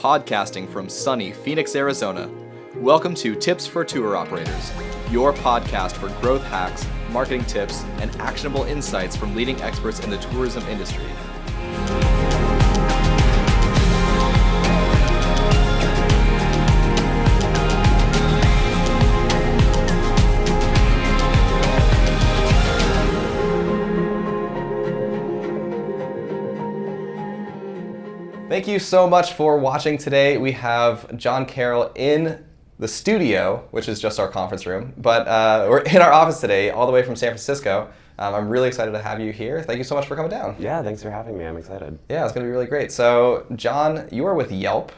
podcasting from sunny Phoenix, Arizona. Welcome to Tips for Tour Operators, your podcast for growth hacks, marketing tips, and actionable insights from leading experts in the tourism industry. Thank you so much for watching today. We have John Carroll in the studio, which is just our conference room, but we're in our office today, all the way from San Francisco. I'm really excited to have you here. Thank you so much for coming down. Yeah, thanks for having me. I'm excited. Yeah, it's going to be really great. So, John, you are with Yelp,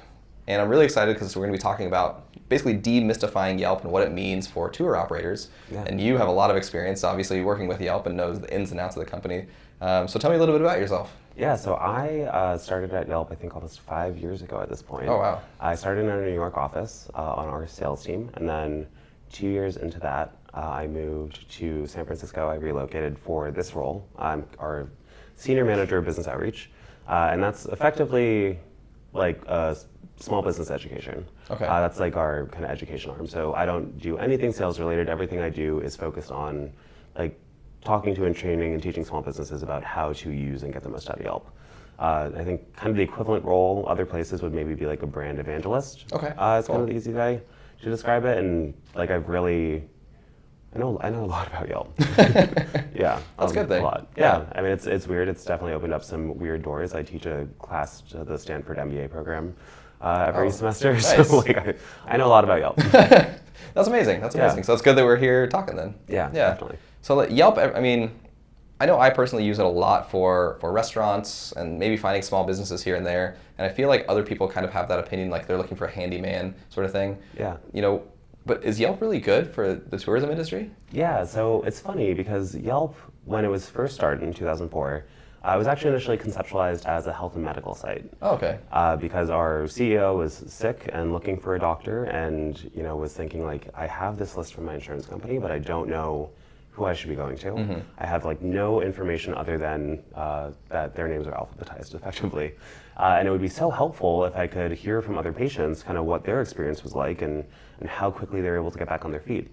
and I'm really excited because we're going to be talking about basically demystifying Yelp and what it means for tour operators. Yeah. And you have a lot of experience, obviously, working with Yelp and knows the ins and outs of the company. So tell me a little bit about yourself. Yeah, so I started at Yelp, I think almost 5 years ago at this point. Oh, wow. I started in our New York office on our sales team, and then 2 years into that, I moved to San Francisco. I relocated for this role. I'm our senior manager of business outreach, and that's effectively like a small business education. Okay. That's like our kind of education arm. So I don't do anything sales related. Everything I do is focused on like talking to and training and teaching small businesses about how to use and get the most out of Yelp. I think kind of the equivalent role other places would maybe be like a brand evangelist. Okay. It's kind of the easy way to describe it, and like I know a lot about Yelp. Yeah, that's good thing. A lot. Yeah, I mean it's weird. It's definitely opened up some weird doors. I teach a class to the Stanford MBA program every semester, nice. So like I know a lot about Yelp. That's amazing. That's amazing. Yeah. So it's good that we're here talking then. Yeah, definitely. So Yelp, I mean, I know I personally use it a lot for restaurants and maybe finding small businesses here and there. And I feel like other people kind of have that opinion, like they're looking for a handyman sort of thing. Yeah. You know, but is Yelp really good for the tourism industry? Yeah, so it's funny because Yelp, when it was first started in 2004, it was actually initially conceptualized as a health and medical site. Oh, okay. Because our CEO was sick and looking for a doctor, and was thinking like, I have this list from my insurance company, but I don't know who I should be going to. Mm-hmm. I have like no information other than that their names are alphabetized effectively. And it would be so helpful if I could hear from other patients kind of what their experience was like and how quickly they were able to get back on their feet.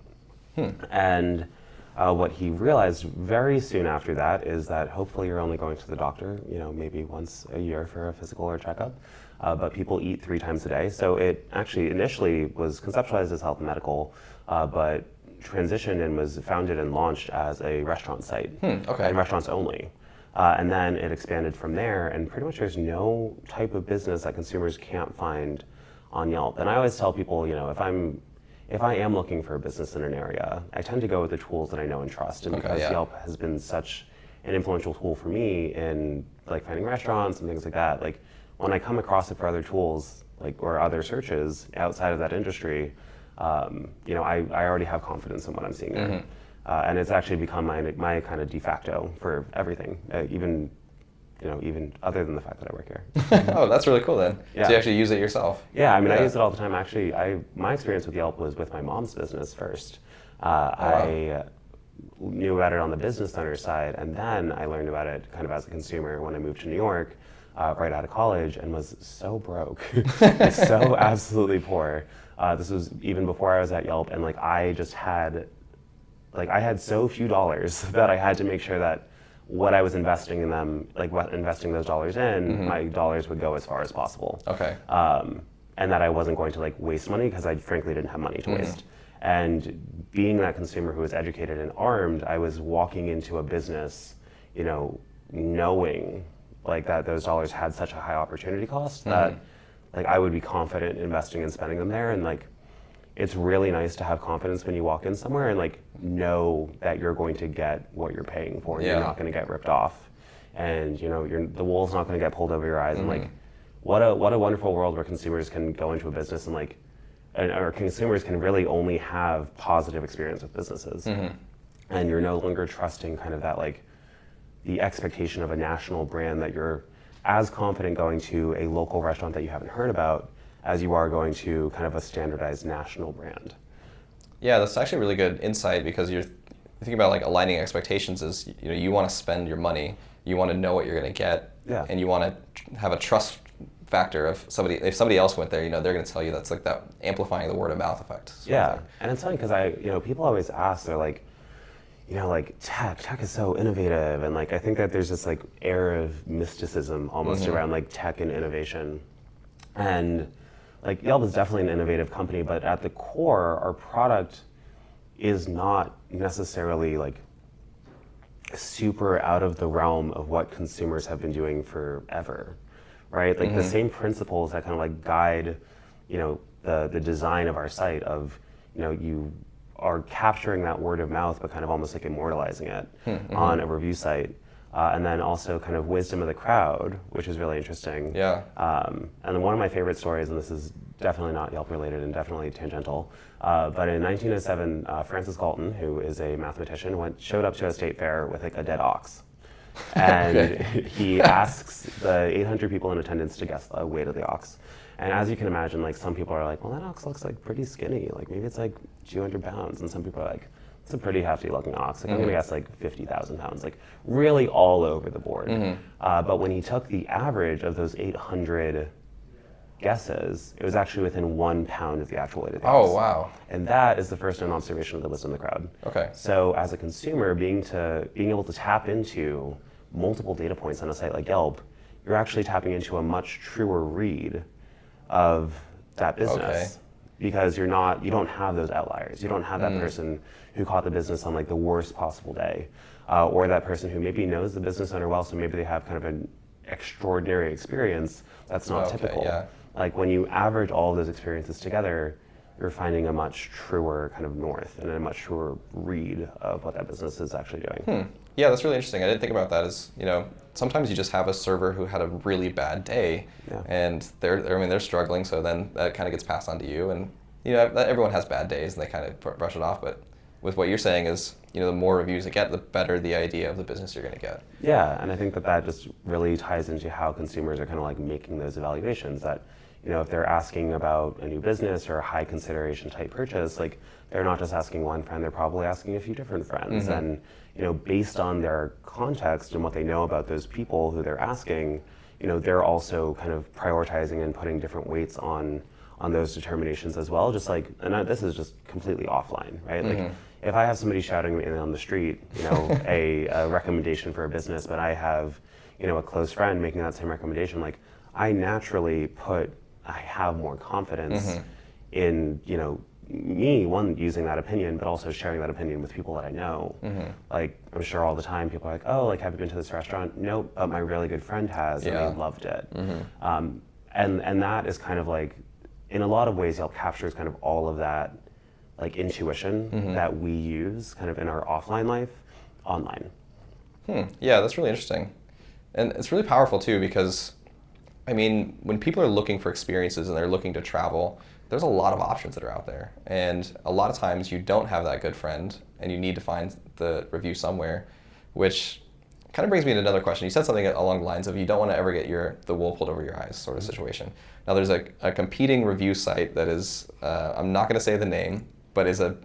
And what he realized very soon after that is that hopefully you're only going to the doctor, maybe once a year for a physical or checkup, but people eat 3 times a day. So it actually initially was conceptualized as health and medical, but transitioned and was founded and launched as a restaurant site. Okay. And restaurants only. And then it expanded from there, and pretty much there's no type of business that consumers can't find on Yelp. And I always tell people, if I am looking for a business in an area, I tend to go with the tools that I know and trust. And because Yelp has been such an influential tool for me in like finding restaurants and things like that, like when I come across it for other tools, like or other searches outside of that industry, I already have confidence in what I'm seeing there. Mm-hmm. And it's actually become my kind of de facto for everything, even other than the fact that I work here. Oh, that's really cool then. Yeah. So you actually use it yourself? Yeah, I mean, I use it all the time. Actually, my experience with Yelp was with my mom's business first. I knew about it on the business owner side, and then I learned about it kind of as a consumer when I moved to New York right out of college and was so broke, so absolutely poor. This was even before I was at Yelp, and I had so few dollars that I had to make sure that what I was investing in them, investing those dollars in, mm-hmm. my dollars would go as far as possible. Okay. And that I wasn't going to waste money because I frankly didn't have money to mm-hmm. waste. And being that consumer who was educated and armed, I was walking into a business, knowing that those dollars had such a high opportunity cost mm-hmm. that I would be confident investing and spending them there. And it's really nice to have confidence when you walk in somewhere and know that you're going to get what you're paying for. And you're not going to get ripped off, and the wool's not going to get pulled over your eyes. Mm-hmm. And what a wonderful world where consumers can go into a business or consumers can really only have positive experience with businesses, mm-hmm. and you're no longer trusting kind of that the expectation of a national brand that you're as confident going to a local restaurant that you haven't heard about as you are going to kind of a standardized national brand. Yeah, that's actually really good insight because you're thinking about aligning expectations is, you want to spend your money, you want to know what you're going to get, and you want to have a trust factor of if somebody else went there, they're going to tell you that's like that amplifying the word of mouth effect. Yeah, and it's funny because people always ask, they're like, like tech is so innovative, and like I think that there's this like air of mysticism almost around like tech and innovation, and like Yelp is definitely an innovative company, but at the core, our product is not necessarily like super out of the realm of what consumers have been doing forever, right? Like the same principles that kind of like guide, the design of our site of, you are capturing that word of mouth, but kind of almost like immortalizing it on a review site. And then also kind of wisdom of the crowd, which is really interesting. Yeah. And then one of my favorite stories, and this is definitely not Yelp related and definitely tangential, but in 1907, Francis Galton, who is a mathematician, showed up to a state fair with like a dead ox. And he asks the 800 people in attendance to guess the weight of the ox. And as you can imagine, like some people are like, well, that ox looks like pretty skinny. Like maybe it's like 200 pounds. And some people are like, it's a pretty hefty looking ox. Like I'm gonna guess like 50,000 pounds, like really all over the board. But when he took the average of those 800 guesses, it was actually within 1 pound of the actual weight of the ox. Oh, wow. And that is the first known observation of the wisdom of the crowd. Okay. So as a consumer, being able to tap into multiple data points on a site like Yelp, you're actually tapping into a much truer read of that business. Because you don't have those outliers. You don't have that person who caught the business on like the worst possible day, or that person who maybe knows the business owner well, so maybe they have kind of an extraordinary experience that's not typical. Yeah. Like when you average all of those experiences together, you're finding a much truer kind of north and a much truer read of what that business is actually doing. Yeah, that's really interesting. I didn't think about that as, sometimes you just have a server who had a really bad day and they're struggling, so then that kind of gets passed on to you, and everyone has bad days and they kind of brush it off, but with what you're saying is, the more reviews you get, the better the idea of the business you're going to get. Yeah, and I think that just really ties into how consumers are kind of like making those evaluations, that if they're asking about a new business or a high consideration type purchase, like they're not just asking one friend, they're probably asking a few different friends. And based on their context and what they know about those people who they're asking, they're also kind of prioritizing and putting different weights on those determinations as well. Just like, and this is just completely offline, right? Like if I have somebody shouting me on the street, a recommendation for a business, but I have, a close friend making that same recommendation, like I naturally I have more confidence in, me, one, using that opinion, but also sharing that opinion with people that I know. Like, I'm sure all the time people are like, oh, like, have you been to this restaurant? Nope, but my really good friend has, and they loved it. And that is kind of like, in a lot of ways, Yelp captures kind of all of that, like, intuition that we use kind of in our offline life, online. Yeah, that's really interesting. And it's really powerful, too, because when people are looking for experiences and they're looking to travel, there's a lot of options that are out there. And a lot of times you don't have that good friend and you need to find the review somewhere, which kind of brings me to another question. You said something along the lines of you don't want to ever get the wool pulled over your eyes sort of situation. Now there's a competing review site that is, I'm not going to say the name, but is a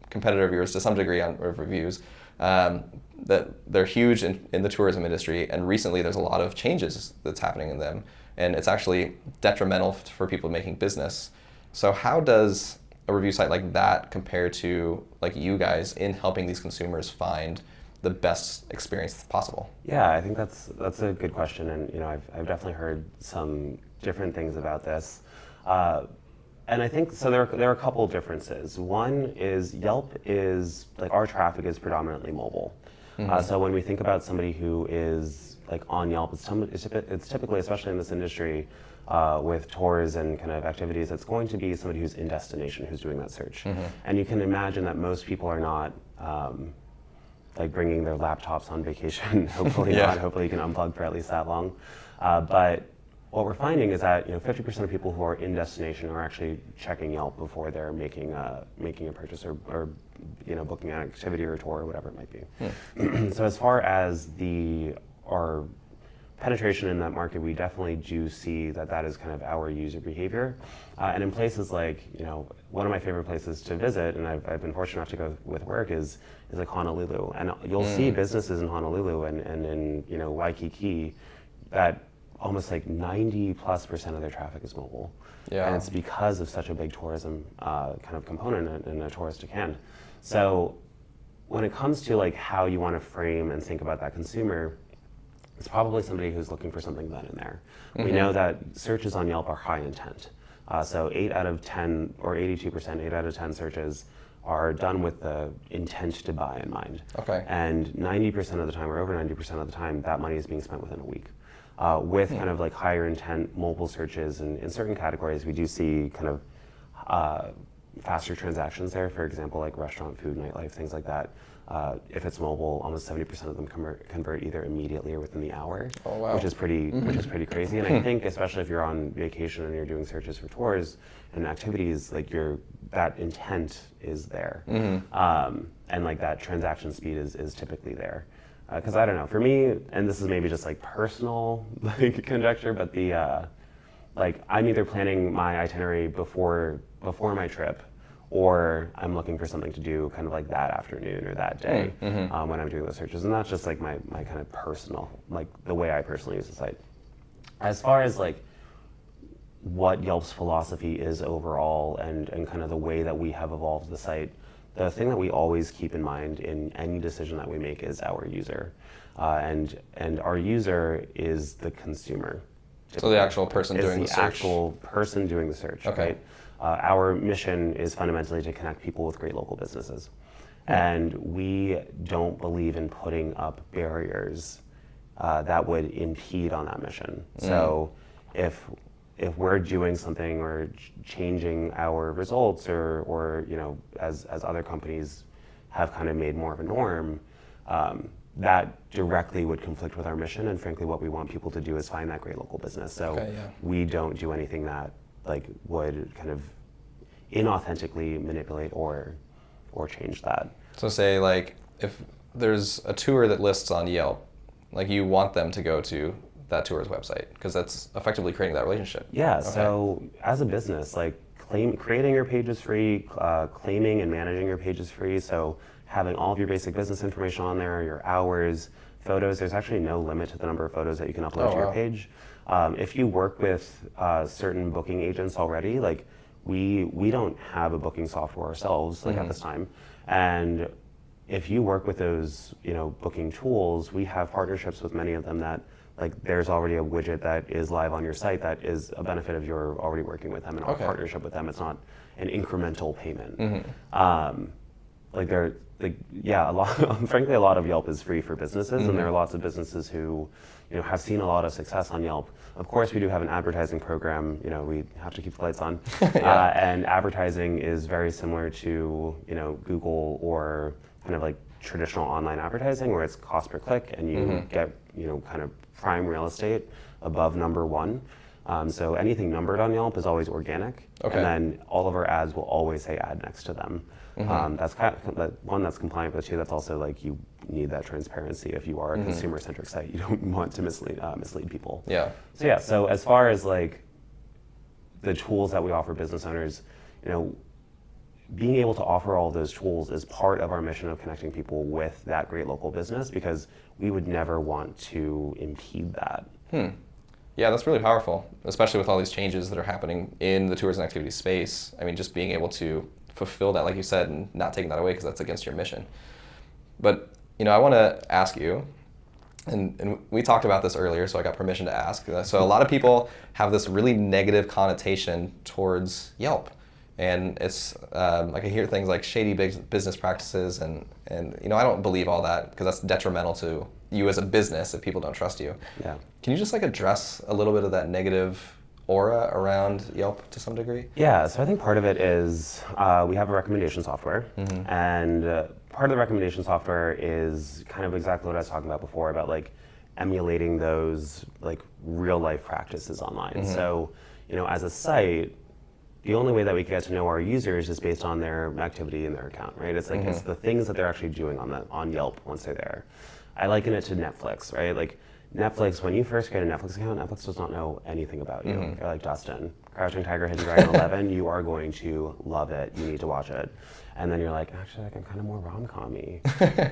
competitor of yours to some degree on reviews. That they're huge in the tourism industry, and recently there's a lot of changes that's happening in them, and it's actually detrimental for people making business. So how does a review site like that compare to like you guys in helping these consumers find the best experience possible? Yeah, I think that's a good question, and I've definitely heard some different things about this. And I think, so there are a couple of differences. One is Yelp is, like, our traffic is predominantly mobile. So when we think about somebody who is like on Yelp, it's typically, especially in this industry, with tours and kind of activities, it's going to be somebody who's in destination who's doing that search. And you can imagine that most people are not like bringing their laptops on vacation. Hopefully not. Hopefully you can unplug for at least that long. But what we're finding is that 50% of people who are in destination are actually checking Yelp before they're making a purchase or booking an activity or a tour or whatever it might be. So as far as our penetration in that market, we definitely do see that is kind of our user behavior. And in places like, one of my favorite places to visit, and I've been fortunate enough to go with work, is like Honolulu. And you'll see businesses in Honolulu and in Waikiki that almost like 90+% of their traffic is mobile. Yeah. And it's because of such a big tourism kind of component in a touristic hand. So when it comes to like how you want to frame and think about that consumer, it's probably somebody who's looking for something then and there. We know that searches on Yelp are high intent. So 8 out of 10 or 82%, 8 out of 10 searches are done with the intent to buy in mind. Okay. And 90% of the time, or over 90% of the time, that money is being spent within a week. With kind of like higher intent mobile searches, and in certain categories, we do see kind of faster transactions there. For example, like restaurant, food, nightlife, things like that. If it's mobile, almost 70% of them convert either immediately or within the hour, Oh, wow. which is pretty crazy. And I think especially if you're on vacation and you're doing searches for tours and activities, like that intent is there, and like that transaction speed is typically there. Because I don't know, for me, and this is maybe just like personal like conjecture, but the like I'm either planning my itinerary before my trip, or I'm looking for something to do kind of like that afternoon or that day when I'm doing those searches. And that's just like my kind of personal, like the way I personally use the site. As far as like what Yelp's philosophy is overall and kind of the way that we have evolved the site, the thing that we always keep in mind in any decision that we make is our user. And our user is the consumer. So the actual person doing the search. The actual person doing the search, Okay. right? Our mission is fundamentally to connect people with great local businesses. And we don't believe in putting up barriers that would impede on that mission. So if we're doing something or changing our results or you know, as other companies have kind of made more of a norm, that directly would conflict with our mission. And frankly, what we want people to do is find that great local business. So we don't do anything that like would kind of inauthentically manipulate or change that. So say like if there's a tour that lists on Yelp, like you want them to go to that tour's website because that's effectively creating that relationship. Yeah, so as a business, like creating your page is free, claiming and managing your page is free. So having all of your basic business information on there, your hours, photos, there's actually no limit to the number of photos that you can upload to your page. If you work with certain booking agents already, like we don't have a booking software ourselves like at this time. And if you work with those, you know, booking tools, we have partnerships with many of them that like there's already a widget that is live on your site that is a benefit of your already working with them and our partnership with them. It's not an incremental payment. Like there, like yeah, frankly, a lot of Yelp is free for businesses, and there are lots of businesses who, you know, have seen a lot of success on Yelp. Of course, we do have an advertising program. You know, we have to keep the lights on, and advertising is very similar to, you know, Google or kind of like traditional online advertising, where it's cost per click, and you get, you know, kind of prime real estate above number one. So anything numbered on Yelp is always organic, and then all of our ads will always say ad next to them. That's kind of, one that's compliant, but two that's also like you need that transparency. If you are a consumer-centric site, you don't want to mislead people. So as far as like the tools that we offer business owners, you know, being able to offer all those tools is part of our mission of connecting people with that great local business, because we would never want to impede that. Yeah, that's really powerful, especially with all these changes that are happening in the tours and activities space. I mean, just being able to fulfill that, like you said, and not taking that away because that's against your mission. But, you know, I want to ask you, and we talked about this earlier, so I got permission to ask. So a lot of people have this really negative connotation towards Yelp. And it's, like I hear things like shady business practices, and you know, I don't believe all that because that's detrimental to you as a business if people don't trust you. Yeah. Can you just like address a little bit of that negative aura around Yelp to some degree? Yeah, so I think part of it is we have a recommendation software, and part of the recommendation software is kind of exactly what I was talking about before, about like emulating those like real life practices online. So, you know, as a site, the only way that we get to know our users is based on their activity in their account, right? It's like it's the things that they're actually doing on Yelp once they're there. I liken it to Netflix, right? Like Netflix, when you first get a Netflix account, Netflix does not know anything about you. They're like, Dustin, Crouching Tiger, Hidden Dragon 11, you are going to love it. You need to watch it. And then you're like, actually, like, I'm kind of more rom-com-y.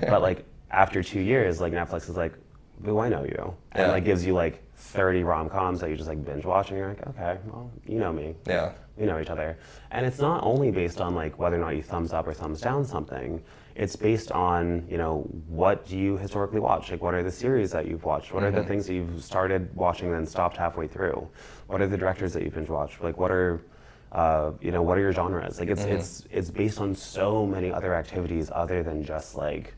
But like after 2 years, like Netflix is like, boo, I know you. And like gives you like 30 rom-coms that you just like binge watch, and you're like, okay, well, you know me. Yeah. We know each other. And it's not only based on like whether or not you thumbs up or thumbs down something, it's based on, you know, what do you historically watch? Like, what are the series that you've watched? What are the things that you've started watching then stopped halfway through? What are the directors that you binge watch? Like, what are, you know, what are your genres? Like, it's based on so many other activities other than just like,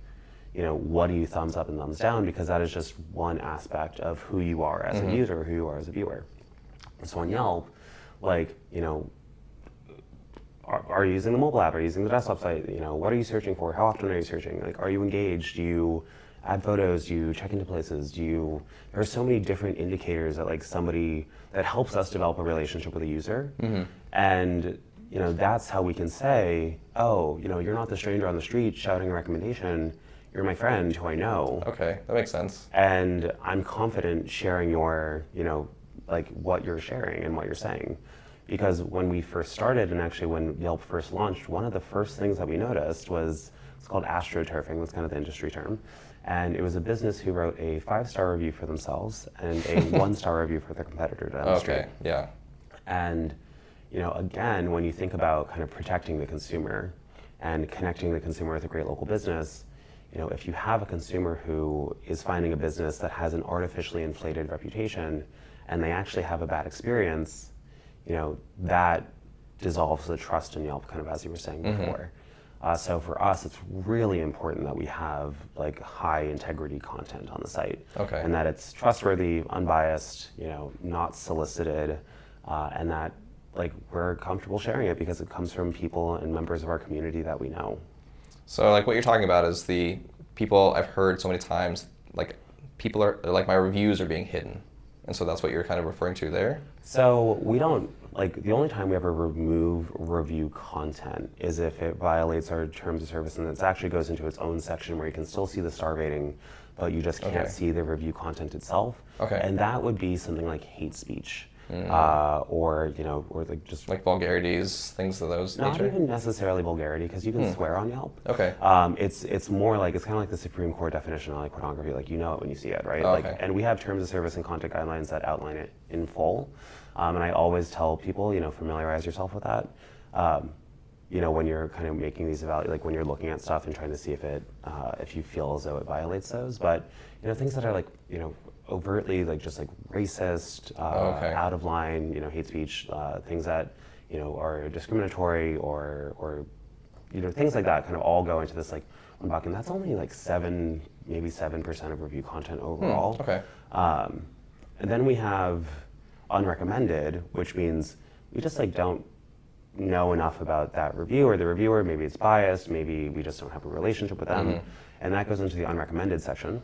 you know, what do you thumbs up and thumbs down? Because that is just one aspect of who you are as a user, who you are as a viewer. So on Yelp, like, you know, are you using the mobile app? Are you using the desktop site? You know, what are you searching for? How often are you searching? Like, are you engaged? Do you add photos? Do you check into places? there are so many different indicators that like that helps us develop a relationship with a user. And, you know, that's how we can say, oh, you know, you're not the stranger on the street shouting a recommendation. You're my friend who I know. Okay, that makes sense. And I'm confident sharing your, you know, like what you're sharing and what you're saying. Because when we first started, and actually when Yelp first launched, one of the first things that we noticed was, it's called astroturfing, that's kind of the industry term. And it was a business who wrote a 5-star review for themselves and a 1-star review for their competitor down the street. Okay, yeah. And, you know, again, when you think about kind of protecting the consumer and connecting the consumer with a great local business, you know, if you have a consumer who is finding a business that has an artificially inflated reputation and they actually have a bad experience, you know, that dissolves the trust in Yelp, kind of as you were saying before. So for us, it's really important that we have like high integrity content on the site. Okay. And that it's trustworthy, unbiased, you know, not solicited, and that like we're comfortable sharing it because it comes from people and members of our community that we know. So like what you're talking about is the people I've heard so many times, like people are like my reviews are being hidden. And so that's what you're kind of referring to there? So we don't, like the only time we ever remove review content is if it violates our terms of service, and it actually goes into its own section where you can still see the star rating, but you just can't see the review content itself. Okay. And that would be something like hate speech. Or, you know, or like just like vulgarities, things of those not nature? even necessarily vulgarity, because you can swear on Yelp. Okay. It's more like, it's kind of like the Supreme Court definition of like pornography, like you know it when you see it, right? Okay. Like, and we have terms of service and content guidelines that outline it in full. And I always tell people, you know, familiarize yourself with that. You know, when you're kind of making these like when you're looking at stuff and trying to see if you feel as though it violates those. But, you know, things that are like, you know, overtly like just like racist, out of line, you know, hate speech, things that, you know, are discriminatory or you know, things like that kind of all go into this like one bucket. And that's only like 7% of review content overall. Okay. And then we have unrecommended, which means we just like don't know enough about that review or the reviewer. Maybe it's biased, maybe we just don't have a relationship with them. And that goes into the unrecommended section.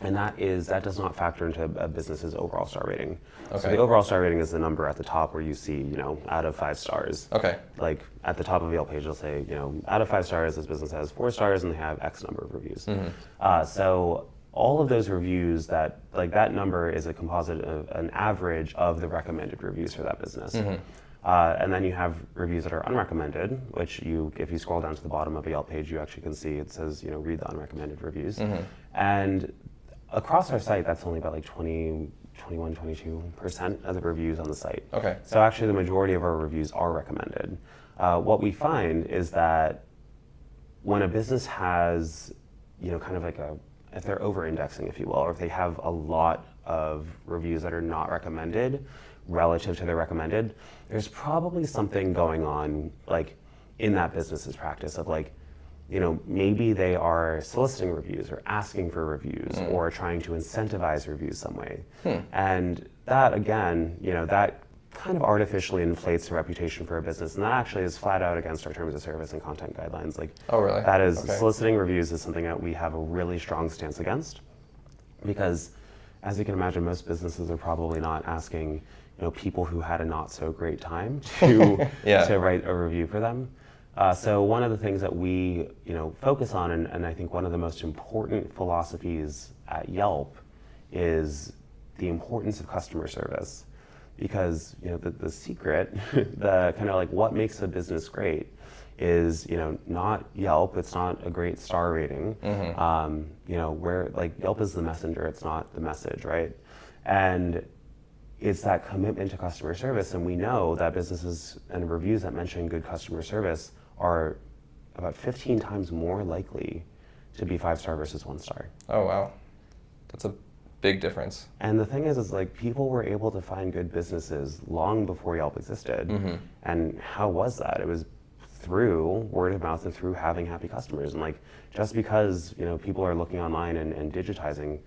And that does not factor into a business's overall star rating. Okay. So the overall star rating is the number at the top where you see, you know, out of 5 stars. Okay. Like at the top of the Yelp page, it'll say, you know, out of 5 stars, this business has 4 stars and they have X number of reviews. So all of those reviews that number is a composite of an average of the recommended reviews for that business. And then you have reviews that are unrecommended, which if you scroll down to the bottom of a Yelp page, you actually can see it says, you know, read the unrecommended reviews. And across our site, that's only about like 21, 22% of the reviews on the site. Okay. So actually the majority of our reviews are recommended. What we find is that when a business has, you know, kind of like if they're over-indexing, if you will, or if they have a lot of reviews that are not recommended relative to their recommended, there's probably something going on like in that business's practice of like, you know, maybe they are soliciting reviews or asking for reviews or trying to incentivize reviews some way. And that, again, you know, that kind of artificially inflates the reputation for a business. And that actually is flat out against our terms of service and content guidelines. Like, oh, really? That is, soliciting reviews is something that we have a really strong stance against. Because, as you can imagine, most businesses are probably not asking, you know, people who had a not so great time to, to write a review for them. So one of the things that we, you know, focus on, and I think one of the most important philosophies at Yelp is the importance of customer service. Because, you know, the secret, the kind of like what makes a business great is, not Yelp. It's not a great star rating. Where like Yelp is the messenger, it's not the message, right? And it's that commitment to customer service, and we know that businesses and reviews that mention good customer service are about 15 times more likely to be 5-star versus 1-star. Oh, wow. That's a big difference. And the thing is like people were able to find good businesses long before Yelp existed. And how was that? It was through word of mouth and through having happy customers. And like, just because, people are looking online and digitizing,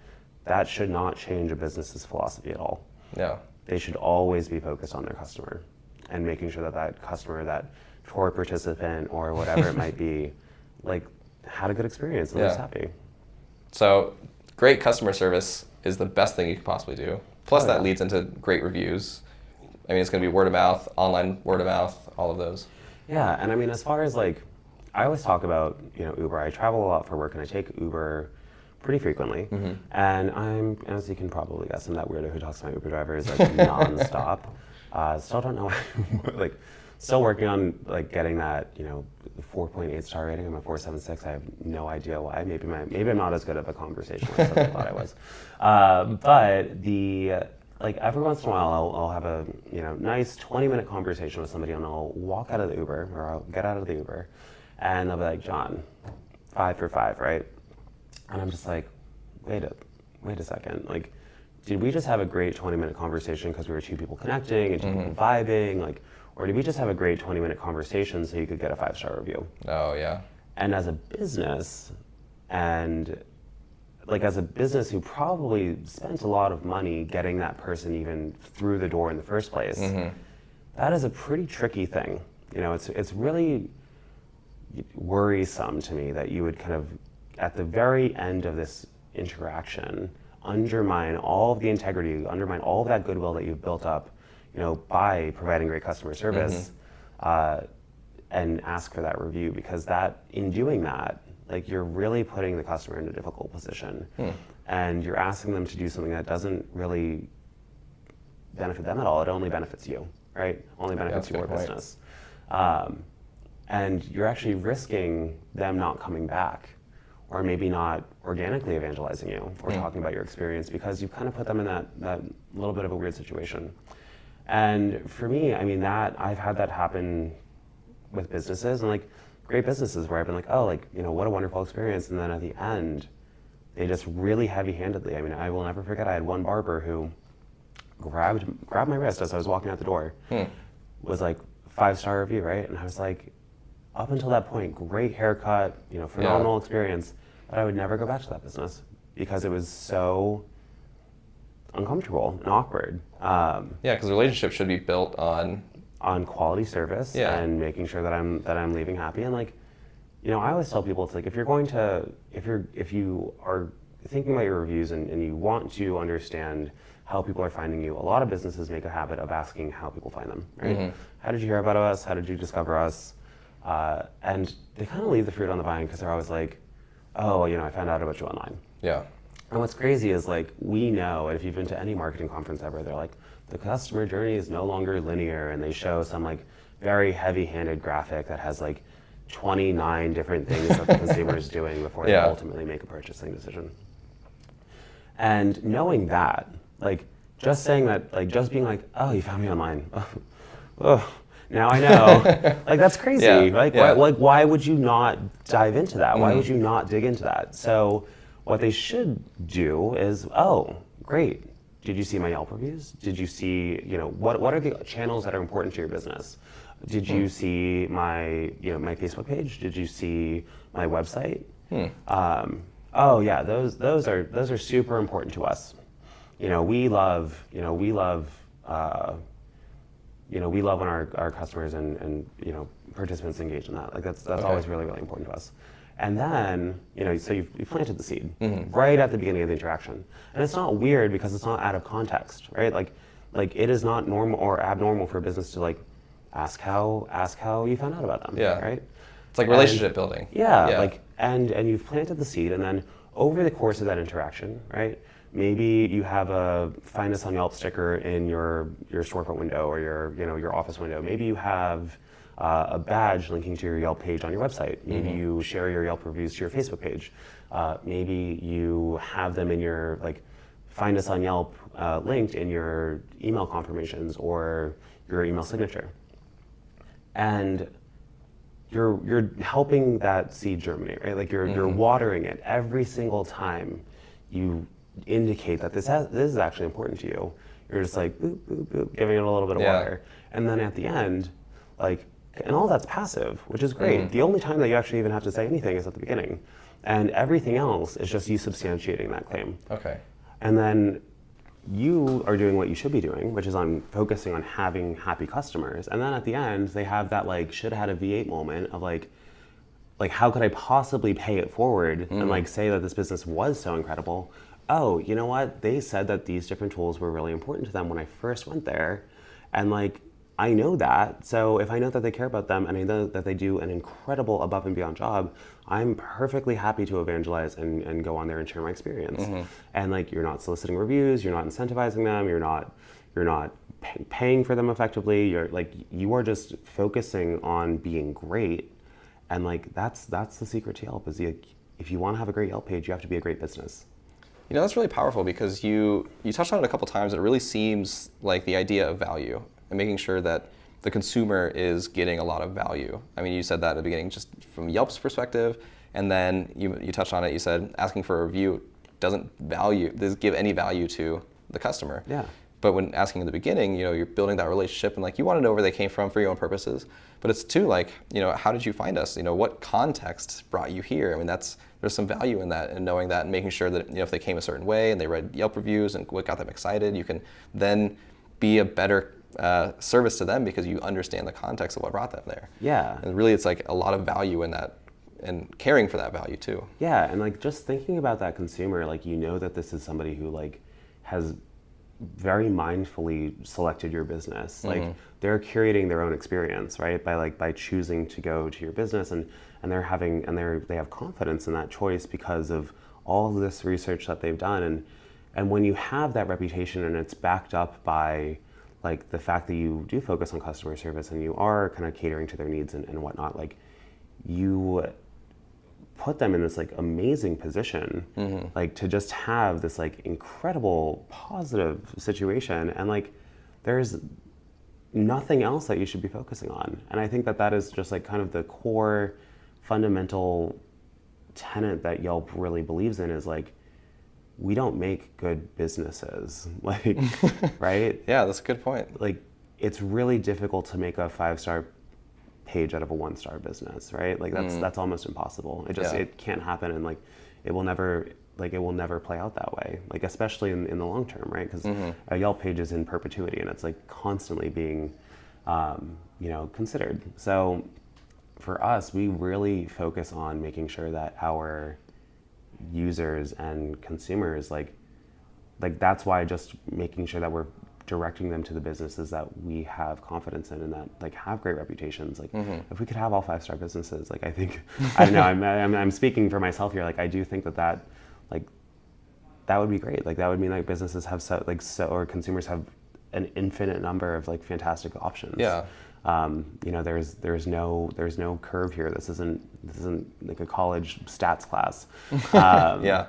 that should not change a business's philosophy at all. Yeah. They should always be focused on their customer and making sure that customer, that tour participant or whatever it might be, like had a good experience and was happy. So great customer service is the best thing you could possibly do. Plus that leads into great reviews. I mean, it's going to be word of mouth, online word of mouth, all of those. Yeah, and I mean, as far as like, I always talk about, Uber. I travel a lot for work and I take Uber pretty frequently. And I'm, as you can probably guess, I'm that weirdo who talks to my Uber drivers like nonstop. Still don't know, like, still working on like getting that, 4.8 star rating. I'm a 4.76. I have no idea why. Maybe I'm not as good of a conversationalist as I thought I was. But like every once in a while, I'll have a nice 20-minute conversation with somebody, and I'll walk out of the Uber, or I'll get out of the Uber, and they'll be like, John, 5 for 5, right? And I'm just like, wait a second. Like, did we just have a great 20-minute conversation because we were two people connecting and two people vibing? Like, or did we just have a great 20-minute conversation so you could get a 5-star review? Oh, yeah. And as a business, and like as a business who probably spent a lot of money getting that person even through the door in the first place, that is a pretty tricky thing. It's really worrisome to me that you would kind of, at the very end of this interaction, undermine all of the integrity, undermine all of that goodwill that you've built up, by providing great customer service, and ask for that review, because in doing that, like you're really putting the customer in a difficult position, and you're asking them to do something that doesn't really benefit them at all. It only benefits you, right? Only benefits your business. And you're actually risking them not coming back, or maybe not organically evangelizing you or talking about your experience, because you've kind of put them in that little bit of a weird situation. And for me, I mean, I've had that happen with businesses, and like great businesses where I've been like, oh, like, what a wonderful experience. And then at the end, they just really heavy-handedly, I mean, I will never forget, I had one barber who grabbed my wrist as I was walking out the door, was like, 5-star review, right? And I was like, up until that point, great haircut, phenomenal experience, but I would never go back to that business because it was so uncomfortable and awkward. Because relationships should be built on quality service and making sure that I'm leaving happy. And like, I always tell people, it's like, if you are thinking about your reviews and you want to understand how people are finding you, a lot of businesses make a habit of asking how people find them, right? How did you hear about us? How did you discover us? And they kind of leave the fruit on the vine, because they're always like, oh, I found out about you online. Yeah. And what's crazy is like, we know, if you've been to any marketing conference ever, they're like, the customer journey is no longer linear, and they show some like very heavy-handed graphic that has like 29 different things that the consumer is doing before they ultimately make a purchasing decision. And knowing that, like, just saying that, like, just being like, oh, you found me online. Oh, now I know. Like, that's crazy. Why would you not dive into that? Why would you not dig into that? So what they should do is, oh, great. Did you see my Yelp reviews? Did you see, what are the channels that are important to your business? Did you see my, my Facebook page? Did you see my website? Oh yeah, those are super important to us. We love when our customers and participants engage in that. Like that's always really, really important to us. And then, so you've planted the seed right at the beginning of the interaction. And it's not weird because it's not out of context, right? Like it is not normal or abnormal for a business to like ask how you found out about them, right? It's like relationship building. Yeah, like, and you've planted the seed, and then over the course of that interaction, right, Maybe you have a Find Us on Yelp sticker in your storefront window or your office window. Maybe you have a badge linking to your Yelp page on your website. Maybe you share your Yelp reviews to your Facebook page. Maybe you have them in your Find Us on Yelp linked in your email confirmations or your email signature. And you're helping that seed germinate, right? Like you're watering it every single time you indicate that this is actually important to you. You're just like boop, boop, boop, giving it a little bit of water. And then at the end, and all that's passive, which is great. The only time that you actually even have to say anything is at the beginning. And everything else is just you substantiating that claim. Okay. And then you are doing what you should be doing, which is on focusing on having happy customers. And then at the end, they have that should have had a V8 moment of how could I possibly pay it forward and say that this business was so incredible. Oh, you know what? They said that these different tools were really important to them when I first went there. And I know that. So if I know that they care about them and I know that they do an incredible above and beyond job, I'm perfectly happy to evangelize and go on there and share my experience. And you're not soliciting reviews, you're not incentivizing them, you're not paying for them effectively. You are just focusing on being great. And that's the secret to Yelp is if you want to have a great Yelp page, you have to be a great business. You know, that's really powerful because you touched on it a couple times. It really seems like the idea of value and making sure that the consumer is getting a lot of value. I mean, you said that at the beginning, just from Yelp's perspective, and then you touched on it. You said asking for a review doesn't give any value to the customer. Yeah. But when asking in the beginning, you're building that relationship and you want to know where they came from for your own purposes. But it's too how did you find us? What context brought you here? I mean, there's some value in that and knowing that and making sure that if they came a certain way and they read Yelp reviews and what got them excited, you can then be a better service to them because you understand the context of what brought them there. Yeah. And really, it's a lot of value in that and caring for that value too. Yeah, and just thinking about that consumer, that this is somebody who has very mindfully selected your business. They're curating their own experience, right? By choosing to go to your business and they have confidence in that choice because of all of this research that they've done. And when you have that reputation and it's backed up by the fact that you do focus on customer service and you are kind of catering to their needs and whatnot, you put them in this amazing position to just have this incredible positive situation and there's nothing else that you should be focusing on. And I think that is just kind of the core fundamental tenet that Yelp really believes in is we don't make good businesses, right? Yeah, that's a good point. It's really difficult to make a 5-star page out of a 1-star business, right? That's almost impossible. It can't happen, and it will never play out that way. Especially in the long term, right? Because a Yelp page is in perpetuity, and it's constantly being, considered. So for us, we really focus on making sure that our users and consumers that's why just making sure that we're directing them to the businesses that we have confidence in and that have great reputations. If we could have all 5-star businesses, I think I don't know, I'm speaking for myself here. I do think that would be great. That would mean businesses have or consumers have an infinite number of fantastic options. Yeah. There's no curve here. This isn't a college stats class. Yeah.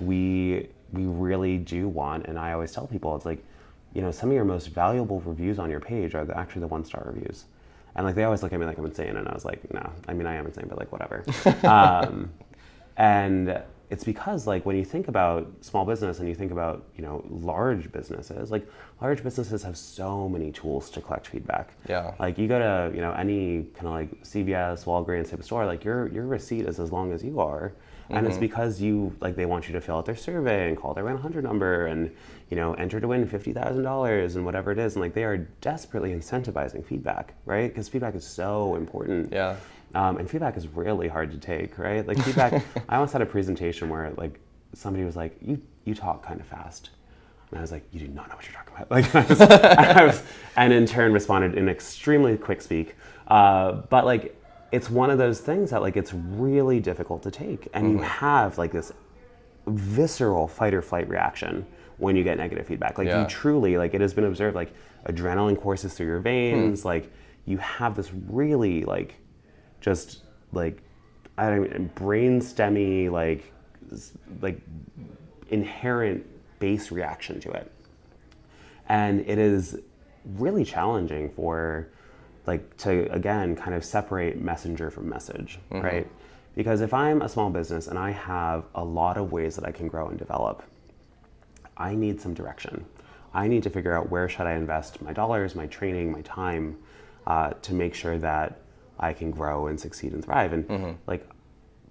We really do want, and I always tell people, it's some of your most valuable reviews on your page are actually the 1-star reviews. And they always look at me like I'm insane, and I was no, I mean, I am insane, but whatever. And it's because when you think about small business and you think about, large businesses, large businesses have so many tools to collect feedback. Yeah. You go to, any kind of CVS, Walgreens type of store, your receipt is as long as you are. And it's because they want you to fill out their survey and call their 1-800 number and, enter to win $50,000 and whatever it is. And they are desperately incentivizing feedback, right? Because feedback is so important. Yeah. And feedback is really hard to take, right? Feedback, I once had a presentation where somebody was you talk kind of fast. And I was you do not know what you're talking about. And in turn responded in extremely quick speak. But it's one of those things that it's really difficult to take. And you have this visceral fight or flight reaction when you get negative feedback. Like you truly, like it has been observed, like adrenaline courses through your veins. Like you have this really like, just like, I don't know, brain stemmy, like inherent base reaction to it. And it is really challenging for like to, again, kind of separate messenger from message, right? Because if I'm a small business and I have a lot of ways that I can grow and develop, I need some direction. I need to figure out where should I invest my dollars, my training, my time, to make sure that I can grow and succeed and thrive. And like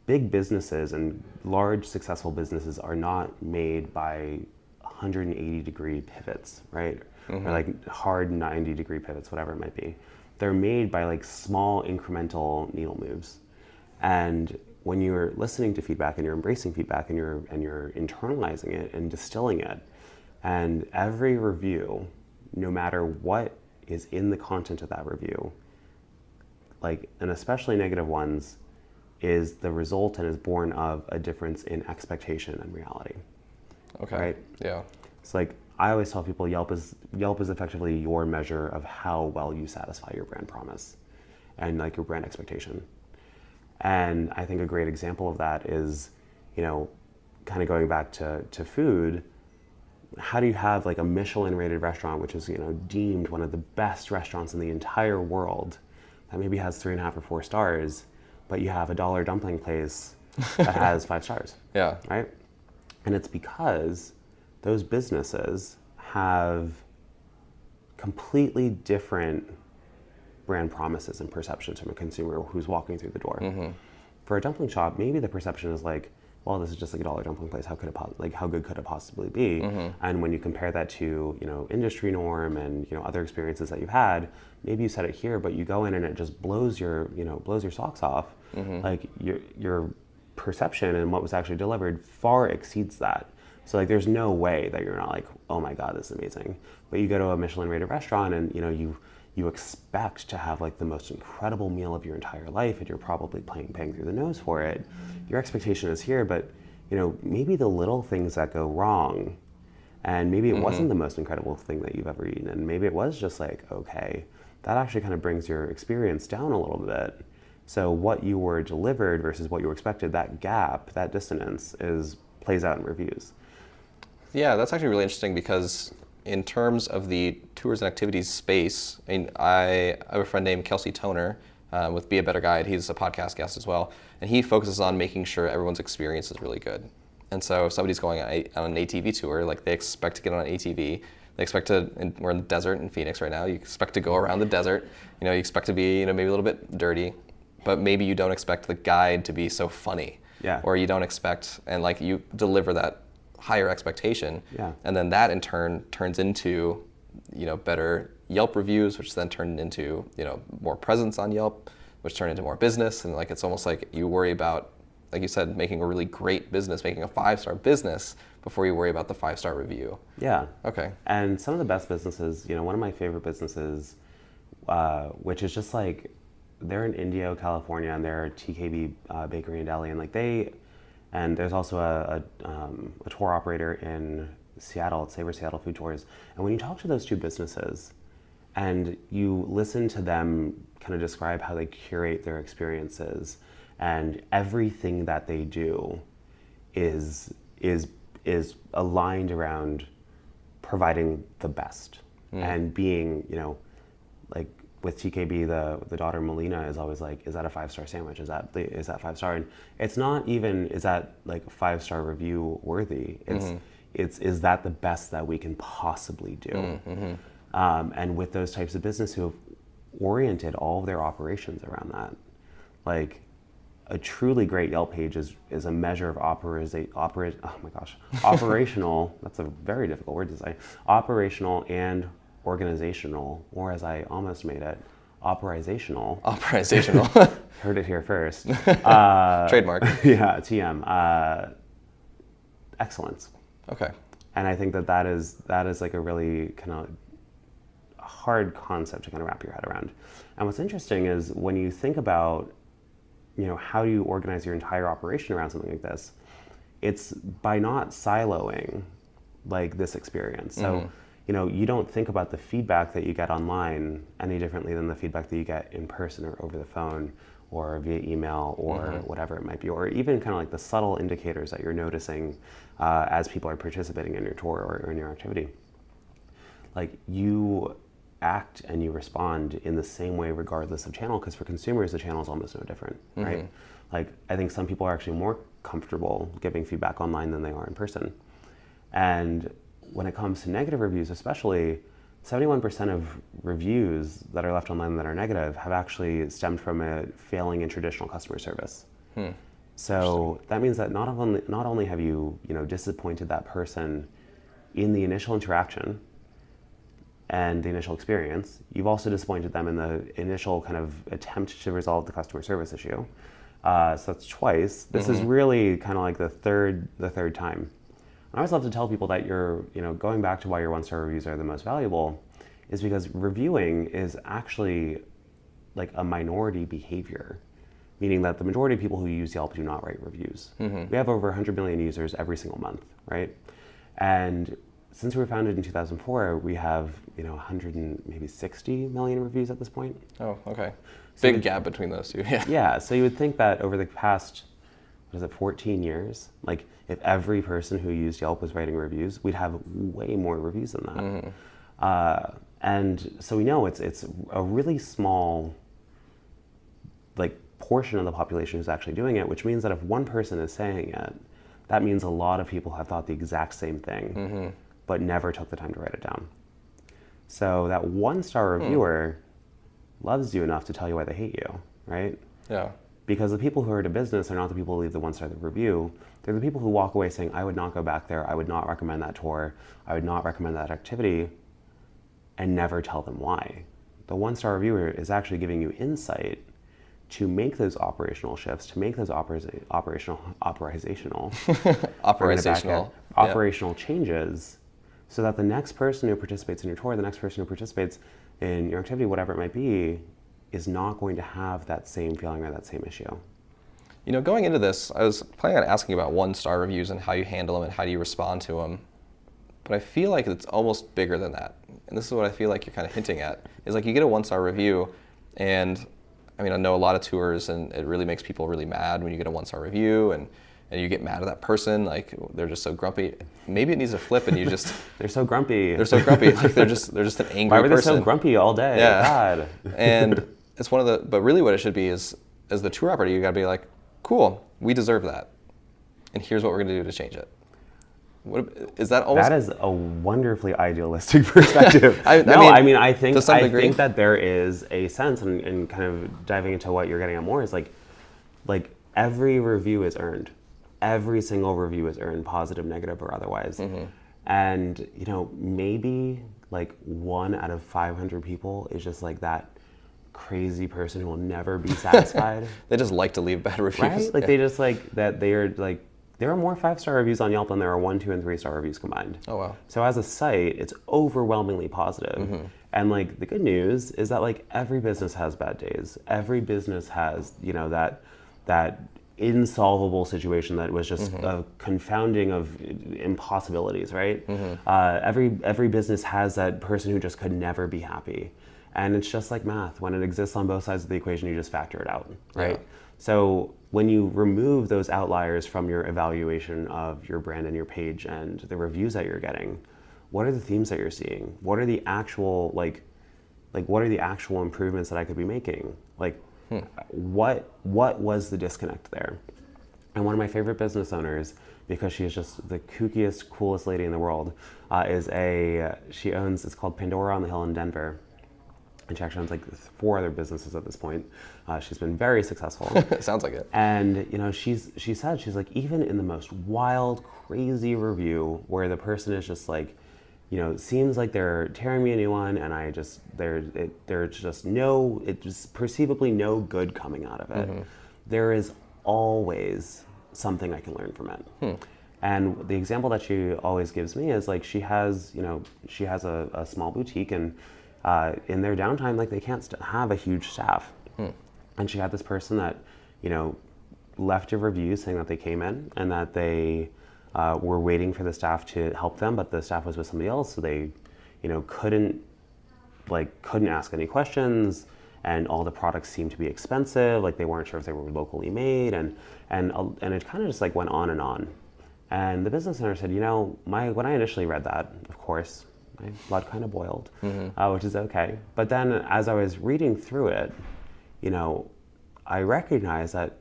big businesses and large successful businesses are not made by 180-degree pivots, right? Or like hard 90-degree pivots, whatever it might be. They're made by like small incremental needle moves. And when you're listening to feedback and you're embracing feedback and you're internalizing it and distilling it, and every review, no matter what is in the content of that review, like, and especially negative ones, is the result and is born of a difference in expectation and reality. Okay. Right? Yeah. It's like, I always tell people Yelp is effectively your measure of how well you satisfy your brand promise and like your brand expectation. And I think a great example of that is, you know, kind of going back to food. How do you have like a Michelin rated restaurant, which is, you know, deemed one of the best restaurants in the entire world, that maybe has 3.5 or 4 stars, but you have a dollar dumpling place that has 5 stars? Yeah. Right? And it's because those businesses have completely different brand promises and perceptions from a consumer who's walking through the door. For a dumpling shop, maybe the perception is like, well, this is just like a dollar dumpling place. How could it how good could it possibly be? And when you compare that to, you know, industry norm and, you know, other experiences that you've had, maybe you said it here, but you go in and it just blows your socks off. Like your perception and what was actually delivered far exceeds that. So like, there's no way that you're not like, oh my God, this is amazing. But you go to a Michelin rated restaurant and, you know, you expect to have like the most incredible meal of your entire life, and you're probably paying through the nose for it. Your expectation is here, but, you know, maybe the little things that go wrong, and maybe it wasn't the most incredible thing that you've ever eaten, and maybe it was just like, okay, that actually kind of brings your experience down a little bit. So what you were delivered versus what you were expected, that gap, that dissonance plays out in reviews. Yeah, that's actually really interesting because in terms of the tours and activities space, I mean, I have a friend named Kelsey Toner with Be a Better Guide. He's a podcast guest as well, and he focuses on making sure everyone's experience is really good. And so if somebody's going on an ATV tour, like they expect to get on an ATV, they expect to, and we're in the desert in Phoenix right now, you expect to go around the desert, you know, you expect to be, you know, maybe a little bit dirty, but maybe you don't expect the guide to be so funny. Yeah. Or you don't expect, and like you deliver that higher expectation, and then that in turn turns into, you know, better Yelp reviews, which then turn into, you know, more presence on Yelp, which turn into more business. And like, it's almost like you worry about, like you said, making a really great business, making a 5-star business before you worry about the 5-star review. Yeah. Okay. And some of the best businesses, you know, one of my favorite businesses, which is just like, they're in Indio, California, and they're a TKB bakery and deli, and like and there's also a tour operator in Seattle, it's Savor Seattle Food Tours. And when you talk to those two businesses and you listen to them kind of describe how they curate their experiences, and everything that they do is aligned around providing the best and being, you know, like with TKB, the daughter Melina is always like, is that a 5-star sandwich? Is that 5-star? And it's not even, is that like 5-star review worthy? It's is that the best that we can possibly do? And with those types of business who have oriented all of their operations around that, like a truly great Yelp page is a measure of operational, that's a very difficult word to say, operational and organizational, or as I almost made it, operational. Operational. Heard it here first. Trademark. Yeah, TM. Excellence. Okay. And I think that is like a really kind of hard concept to kind of wrap your head around. And what's interesting is when you think about, you know, how do you organize your entire operation around something like this, it's by not siloing like this experience. So, you don't think about the feedback that you get online any differently than the feedback that you get in person or over the phone or via email or whatever it might be, or even kind of like the subtle indicators that you're noticing as people are participating in your tour or in your activity. Like, you act and you respond in the same way regardless of channel, because for consumers the channel is almost no different, right? Like, I think some people are actually more comfortable giving feedback online than they are in person. And when it comes to negative reviews especially, 71% of reviews that are left online that are negative have actually stemmed from a failing in traditional customer service. So that means that not only have you disappointed that person in the initial interaction and the initial experience, you've also disappointed them in the initial kind of attempt to resolve the customer service issue. So that's twice. This is really kind of like the third time. I always love to tell people that going back to why your one-star reviews are the most valuable is because reviewing is actually like a minority behavior, meaning that the majority of people who use Yelp do not write reviews. We have over 100 million users every single month, right? And since we were founded in 2004, we have 160 million reviews at this point. Oh, okay. Big gap between those two. Yeah. So you would think that over the past 14 years, like if every person who used Yelp was writing reviews, we'd have way more reviews than that. And so we know it's a really small like portion of the population who's actually doing it, which means that if one person is saying it, that means a lot of people have thought the exact same thing, but never took the time to write it down. So that one-star reviewer loves you enough to tell you why they hate you, right? Yeah. Because the people who are at a business are not the people who leave the one-star review. They're the people who walk away saying, I would not go back there, I would not recommend that tour, I would not recommend that activity, and never tell them why. The one-star reviewer is actually giving you insight to make those operational shifts, to make those operational changes, so that the next person who participates in your tour, the next person who participates in your activity, whatever it might be, is not going to have that same feeling or that same issue. Going into this, I was planning on asking about one-star reviews and how you handle them and how do you respond to them. But I feel like it's almost bigger than that. And this is what I feel like you're kind of hinting at, is like you get a one-star review, and I mean, I know a lot of tours, and it really makes people really mad when you get a one-star review, and you get mad at that person, like they're just so grumpy. Maybe it needs to flip, and you just they're so grumpy. Like they're just an angry person. Why were they so grumpy all day? Yeah. God. And it's but really what it should be is, as the tour operator, you got to be like, cool, we deserve that, and here's what we're going to do to change it. Is that almost? That is a wonderfully idealistic perspective. I think that there is a sense, and kind of diving into what you're getting at more, is like every review is earned. Every single review is earned, positive, negative, or otherwise. And maybe like 1 out of 500 people is just like that crazy person who will never be satisfied. They just like to leave bad reviews, right? Like they just like that. They are like. There are more 5-star reviews on Yelp than there are 1, 2, and 3-star reviews combined. Oh, wow. So as a site, it's overwhelmingly positive. And like the good news is that like every business has bad days. Every business has, that insolvable situation that was just a confounding of impossibilities, right? Every business has that person who just could never be happy. And it's just like math. When it exists on both sides of the equation, you just factor it out, right? Yeah. So when you remove those outliers from your evaluation of your brand and your page and the reviews that you're getting, what are the themes that you're seeing? What are the actual what are the actual improvements that I could be making? Like, what was the disconnect there? And one of my favorite business owners, because she is just the kookiest, coolest lady in the world, it's called Pandora on the Hill in Denver. And she actually owns like 4 other businesses at this point. She's been very successful. Sounds like it. And she said, she's like, even in the most wild, crazy review where the person is just like, seems like they're tearing me a new one, and there's just perceivably no good coming out of it. There is always something I can learn from it. And the example that she always gives me is like she has a small boutique, and in their downtime, like they can't have a huge staff. And she had this person that, left a review saying that they came in and that they were waiting for the staff to help them, but the staff was with somebody else, so they, couldn't ask any questions, and all the products seemed to be expensive. Like they weren't sure if they were locally made, and it kind of just like went on and on. And the business owner said, when I initially read that, of course, my blood kind of boiled, which is okay. But then as I was reading through it, I recognized that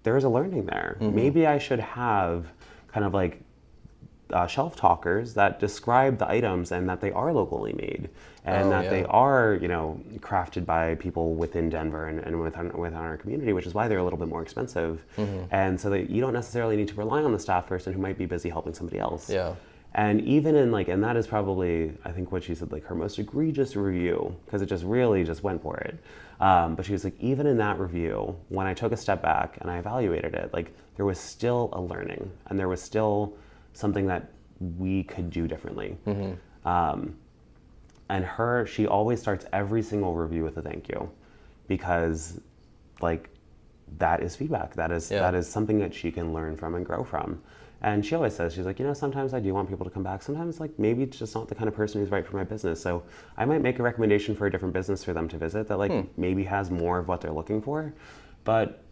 there is a learning there. Maybe I should have kind of like shelf talkers that describe the items and that they are locally made and they are, crafted by people within Denver and within our community, which is why they're a little bit more expensive. And so that you don't necessarily need to rely on the staff person who might be busy helping somebody else. Yeah. And even in and that is probably, I think what she said, like her most egregious review, because it just really just went for it. But she was like, even in that review, when I took a step back and I evaluated it, like there was still a learning and there was still something that we could do differently. And she always starts every single review with a thank you, because like that is feedback. That is something that she can learn from and grow from. And she always says, she's like, sometimes I do want people to come back. Sometimes like maybe it's just not the kind of person who's right for my business. So I might make a recommendation for a different business for them to visit that maybe has more of what they're looking for. But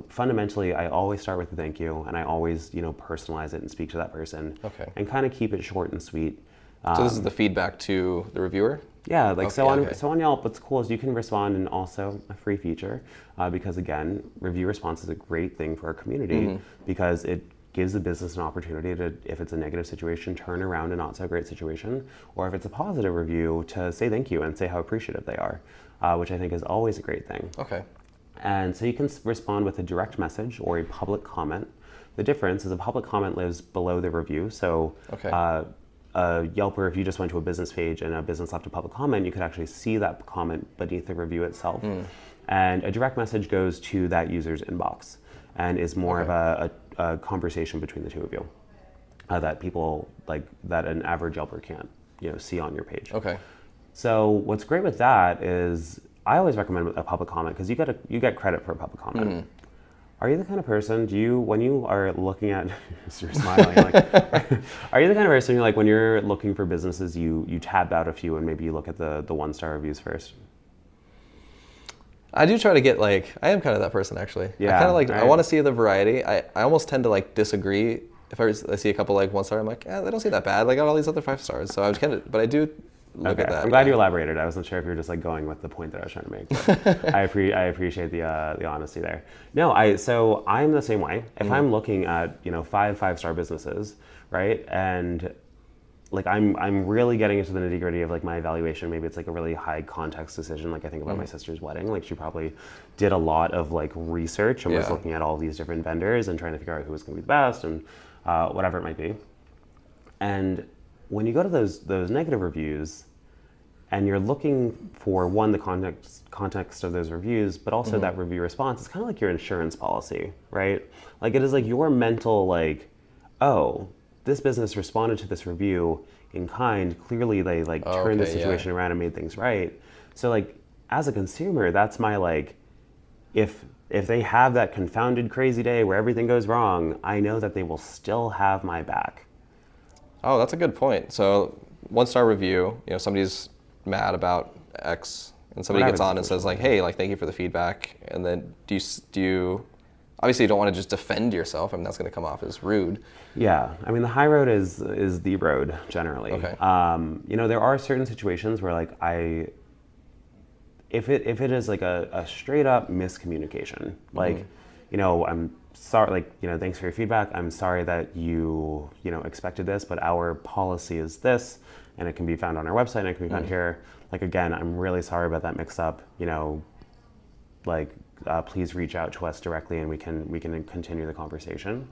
fundamentally, I always start with a thank you, and I always, personalize it and speak to that person. Okay. And kind of keep it short and sweet. So this is the feedback to the reviewer? Yeah, so on Yelp, what's cool is you can respond in also a free feature, because again, review response is a great thing for our community because it gives the business an opportunity to, if it's a negative situation, turn around a not so great situation, or if it's a positive review, to say thank you and say how appreciative they are, which I think is always a great thing. Okay. And so you can respond with a direct message or a public comment. The difference is a public comment lives below the review. So a Yelper, if you just went to a business page and a business left a public comment, you could actually see that comment beneath the review itself. And a direct message goes to that user's inbox and is more of a conversation between the two of you that people that an average Yelper can't see on your page. Okay. So what's great with that is I always recommend a public comment because you get credit for a public comment. Are you the kind of person, when you are looking at, you're smiling, are you the kind of person when you're looking for businesses, you tab out a few and maybe you look at the 1-star reviews first? I do try to get I am kind of that person actually. Yeah, I kind of right. I want to see the variety. I almost tend to disagree. If I see a couple 1-star, I'm like, they don't seem that bad. I got all these other 5 stars. So I was but I do look at that. I'm glad you elaborated. I wasn't sure if you were just going with the point that I was trying to make. But I appreciate the honesty there. No, so I'm the same way. If I'm looking at 5-star businesses, right, and I'm really getting into the nitty gritty of my evaluation. Maybe it's a really high context decision. I think about my sister's wedding. She probably did a lot of research and was looking at all these different vendors and trying to figure out who was going to be the best and whatever it might be. And when you go to those negative reviews and you're looking for the context of those reviews, but also that review response, it's kind of like your insurance policy, right? It is your mental oh, this business responded to this review in kind. Clearly they turned the situation around and made things right. So as a consumer, that's my if they have that confounded crazy day where everything goes wrong, I know that they will still have my back. Oh, that's a good point. So 1-star review, somebody's mad about X and somebody gets on and says hey, thank you for the feedback. And then do you obviously you don't want to just defend yourself. I mean, that's going to come off as rude. Yeah. I mean, the high road is the road generally. Okay. There are certain situations where if it is a straight up miscommunication, I'm sorry, thanks for your feedback. I'm sorry that you expected this, but our policy is this, and it can be found on our website and it can be found here. Again, I'm really sorry about that mix up. Please reach out to us directly and we can continue the conversation.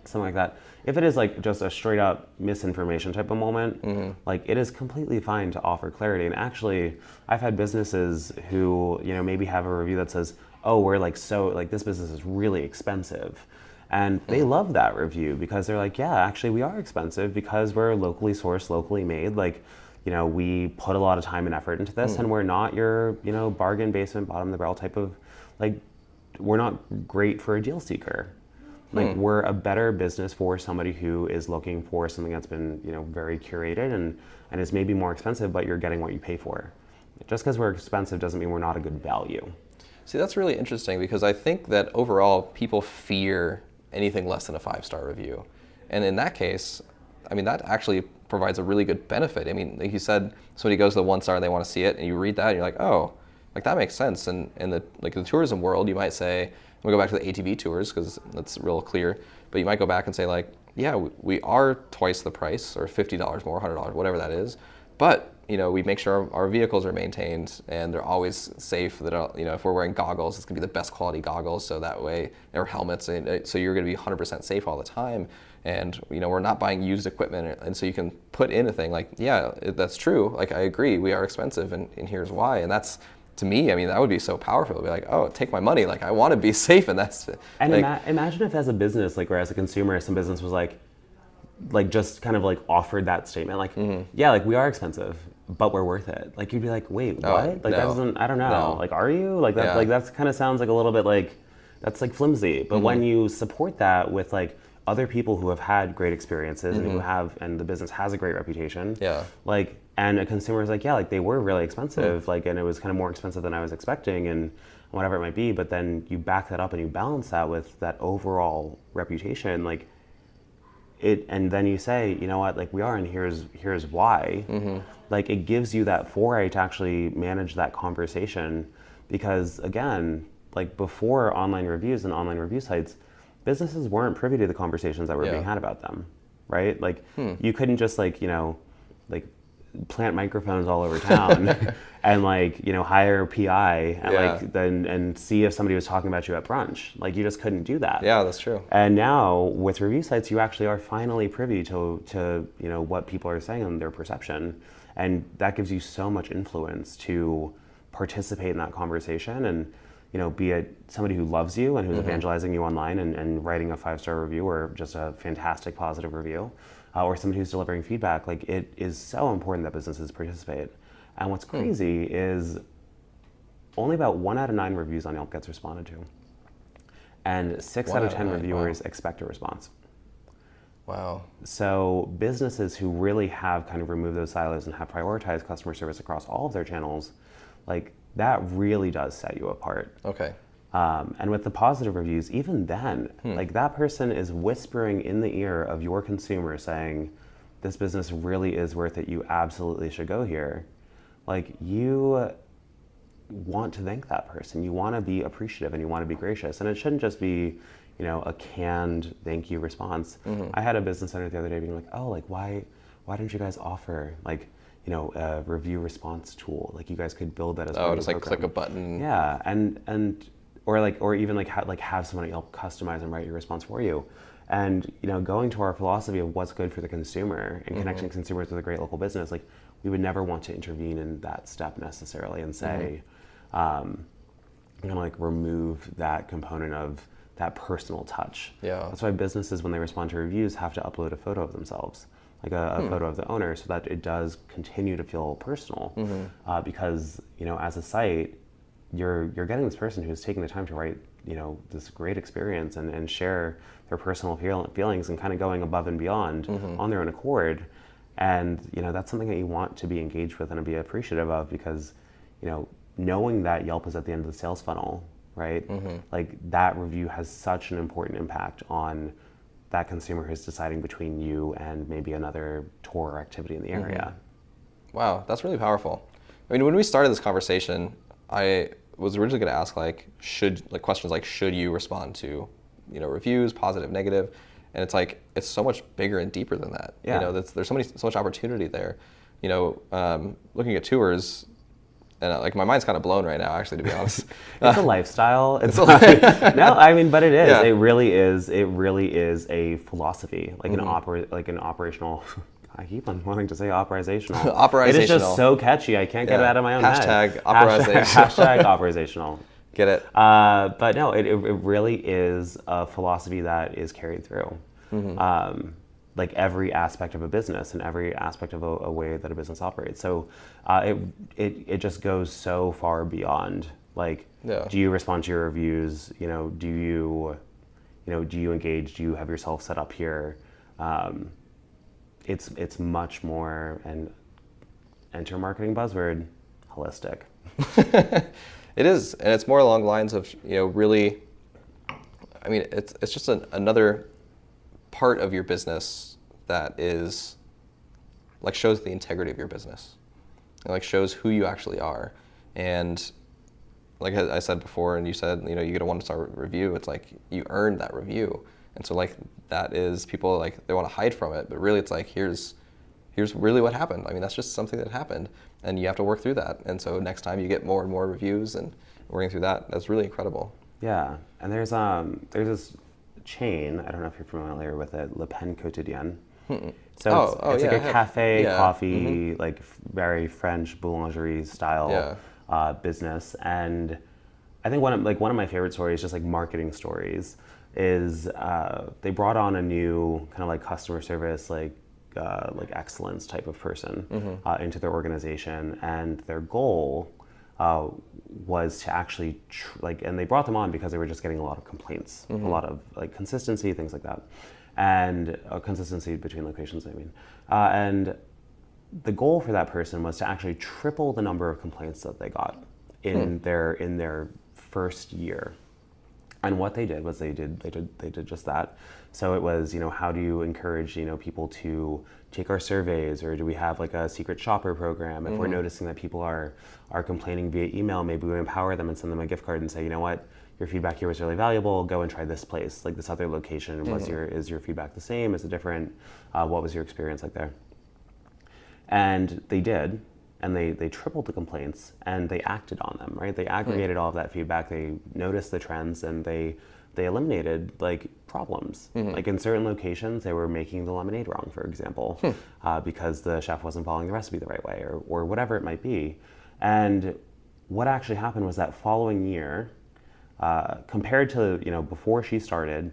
Something like that. If it is just a straight up misinformation type of moment, it is completely fine to offer clarity. And actually, I've had businesses who, maybe have a review that says, oh, we're this business is really expensive. And they love that review because they're yeah, actually we are expensive because we're locally sourced, locally made. We put a lot of time and effort into this and we're not your, bargain basement, bottom of the barrel type of great for a deal seeker. Like we're a better business for somebody who is looking for something that's been, very curated and is maybe more expensive, but you're getting what you pay for. Just because we're expensive doesn't mean we're not a good value. See, that's really interesting because I think that overall people fear anything less than a 5-star review. And in that case, I mean, that actually provides a really good benefit. I mean, like you said, somebody goes to the 1-star, they want to see it, and you read that, and you're like, oh, like that makes sense. And in the tourism world, you might say, I'm gonna go back to the ATV tours because that's real clear. But you might go back and say like, yeah, we are twice the price, or $50 more, $100, whatever that is. But we make sure our vehicles are maintained and they're always safe. That if we're wearing goggles, it's gonna be the best quality goggles. So that way, or helmets, so you're gonna be 100% safe all the time. And we're not buying used equipment, and so you can put in a thing like, yeah, that's true. Like I agree, we are expensive, and here's why. And that's, to me, I mean, that would be so powerful. It'd be like, oh, take my money. Like I want to be safe, and that's. And imagine if, as a business, like, or as a consumer, some business was like just kind of like offered that statement, like, yeah, like we are expensive, but we're worth it. Like you'd be like, wait, what? Like that doesn't. I don't know. No. Like, are you like that? Yeah. Like that kind of sounds like a little bit like that's like flimsy. But when you support that with like other people who have had great experiences and the business has a great reputation. Yeah. Like, and a consumer is like, yeah, like they were really expensive, like, and it was kind of more expensive than I was expecting, and whatever it might be. But then you back that up and you balance that with that overall reputation, like it, and then you say, you know what, like we are, and here's why. Like it gives you that foray to actually manage that conversation, because again, like before online reviews and online review sites, businesses weren't privy to the conversations that were being had about them, right? Like you couldn't just like, like plant microphones all over town and like, hire a PI and like then and see if somebody was talking about you at brunch. Like you just couldn't do that. Yeah, that's true. And now with review sites, you actually are finally privy to what people are saying and their perception. And that gives you so much influence to participate in that conversation, and be it somebody who loves you and who's evangelizing you online and writing a 5-star review or just a fantastic positive review, or somebody who's delivering feedback. Like it is so important that businesses participate. And what's crazy is only about 1 out of 9 reviews on Yelp gets responded to. And 6 out of 10 reviewers expect a response. Wow. So businesses who really have kind of removed those silos and have prioritized customer service across all of their channels, like that really does set you apart. Okay. And with the positive reviews, even then, like that person is whispering in the ear of your consumer saying, this business really is worth it. You absolutely should go here. Like you want to thank that person. You want to be appreciative and you want to be gracious. And it shouldn't just be, a canned thank you response. I had a business owner the other day being like, oh, like why didn't you guys offer like, a review response tool? Like you guys could build that as part of the program. Click a button. Yeah, and or even have someone at Yelp customize and write your response for you. And going to our philosophy of what's good for the consumer and connecting consumers with a great local business, like we would never want to intervene in that step necessarily and say, remove that component of that personal touch. Yeah. That's why businesses, when they respond to reviews, have to upload a photo of themselves, like a photo of the owner, so that it does continue to feel personal. Because as a site, you're getting this person who's taking the time to write this great experience and share their personal feelings and kind of going above and beyond on their own accord. And that's something that you want to be engaged with and to be appreciative of, because knowing that Yelp is at the end of the sales funnel, right? Like that review has such an important impact on that consumer who's deciding between you and maybe another tour or activity in the area. Wow, that's really powerful. I mean, when we started this conversation, I was originally going to ask questions like, should you respond to, reviews, positive, negative? And it's like, it's so much bigger and deeper than that. Yeah. There's so much opportunity there. Looking at tours, and my mind's kind of blown right now, actually, to be honest. It's a lifestyle. It's no, I mean, but it is. Yeah. It really is a philosophy, like an operational. I keep on wanting to say operational. Operational. It is just so catchy. I can't get it out of my own head. Operational. Hashtag operational. Get it? But no, it really is a philosophy that is carried through. Like every aspect of a business and every aspect of a way that a business operates. So it just goes so far beyond Like, Yeah. do you respond to your reviews? Do you engage? Do you have yourself set up here? It's much more, and enter marketing buzzword, holistic. It is, and it's more along the lines of, really, I mean, it's just another part of your business that is, like, shows the integrity of your business. It, like, shows who you actually are. And like I said before, and you said, you get a 1-star review, it's like you earned that review. And so, like, that is, people, like, they want to hide from it, but really it's like, here's really what happened. I mean, that's just something that happened, and you have to work through that. And so next time you get more and more reviews and working through that, that's really incredible. Yeah, and there's this chain, I don't know if you're familiar with it, Le Pain Quotidien. So it's like a cafe, coffee, like very French boulangerie style business. And I think one of my favorite stories, just like marketing stories, is they brought on a new kind of like customer service, like excellence type of person into their organization, and their goal was to actually and they brought them on because they were just getting a lot of complaints, a lot of like consistency, things like that, and consistency between locations, I mean, and the goal for that person was to actually triple the number of complaints that they got in their first year. And what they did was they did just that. So it was, how do you encourage, people to take our surveys, or do we have like a secret shopper program? If we're noticing that people are complaining via email, maybe we empower them and send them a gift card and say, you know what, your feedback here was really valuable. Go and try this place, like this other location. Is your feedback the same? Is it different? What was your experience like there? And they did. And they tripled the complaints, and they acted on them, right? They aggregated all of that feedback, they noticed the trends, and they eliminated like problems. Like in certain locations, they were making the lemonade wrong, for example, because the chef wasn't following the recipe the right way, or whatever it might be. And what actually happened was that following year, compared to before she started,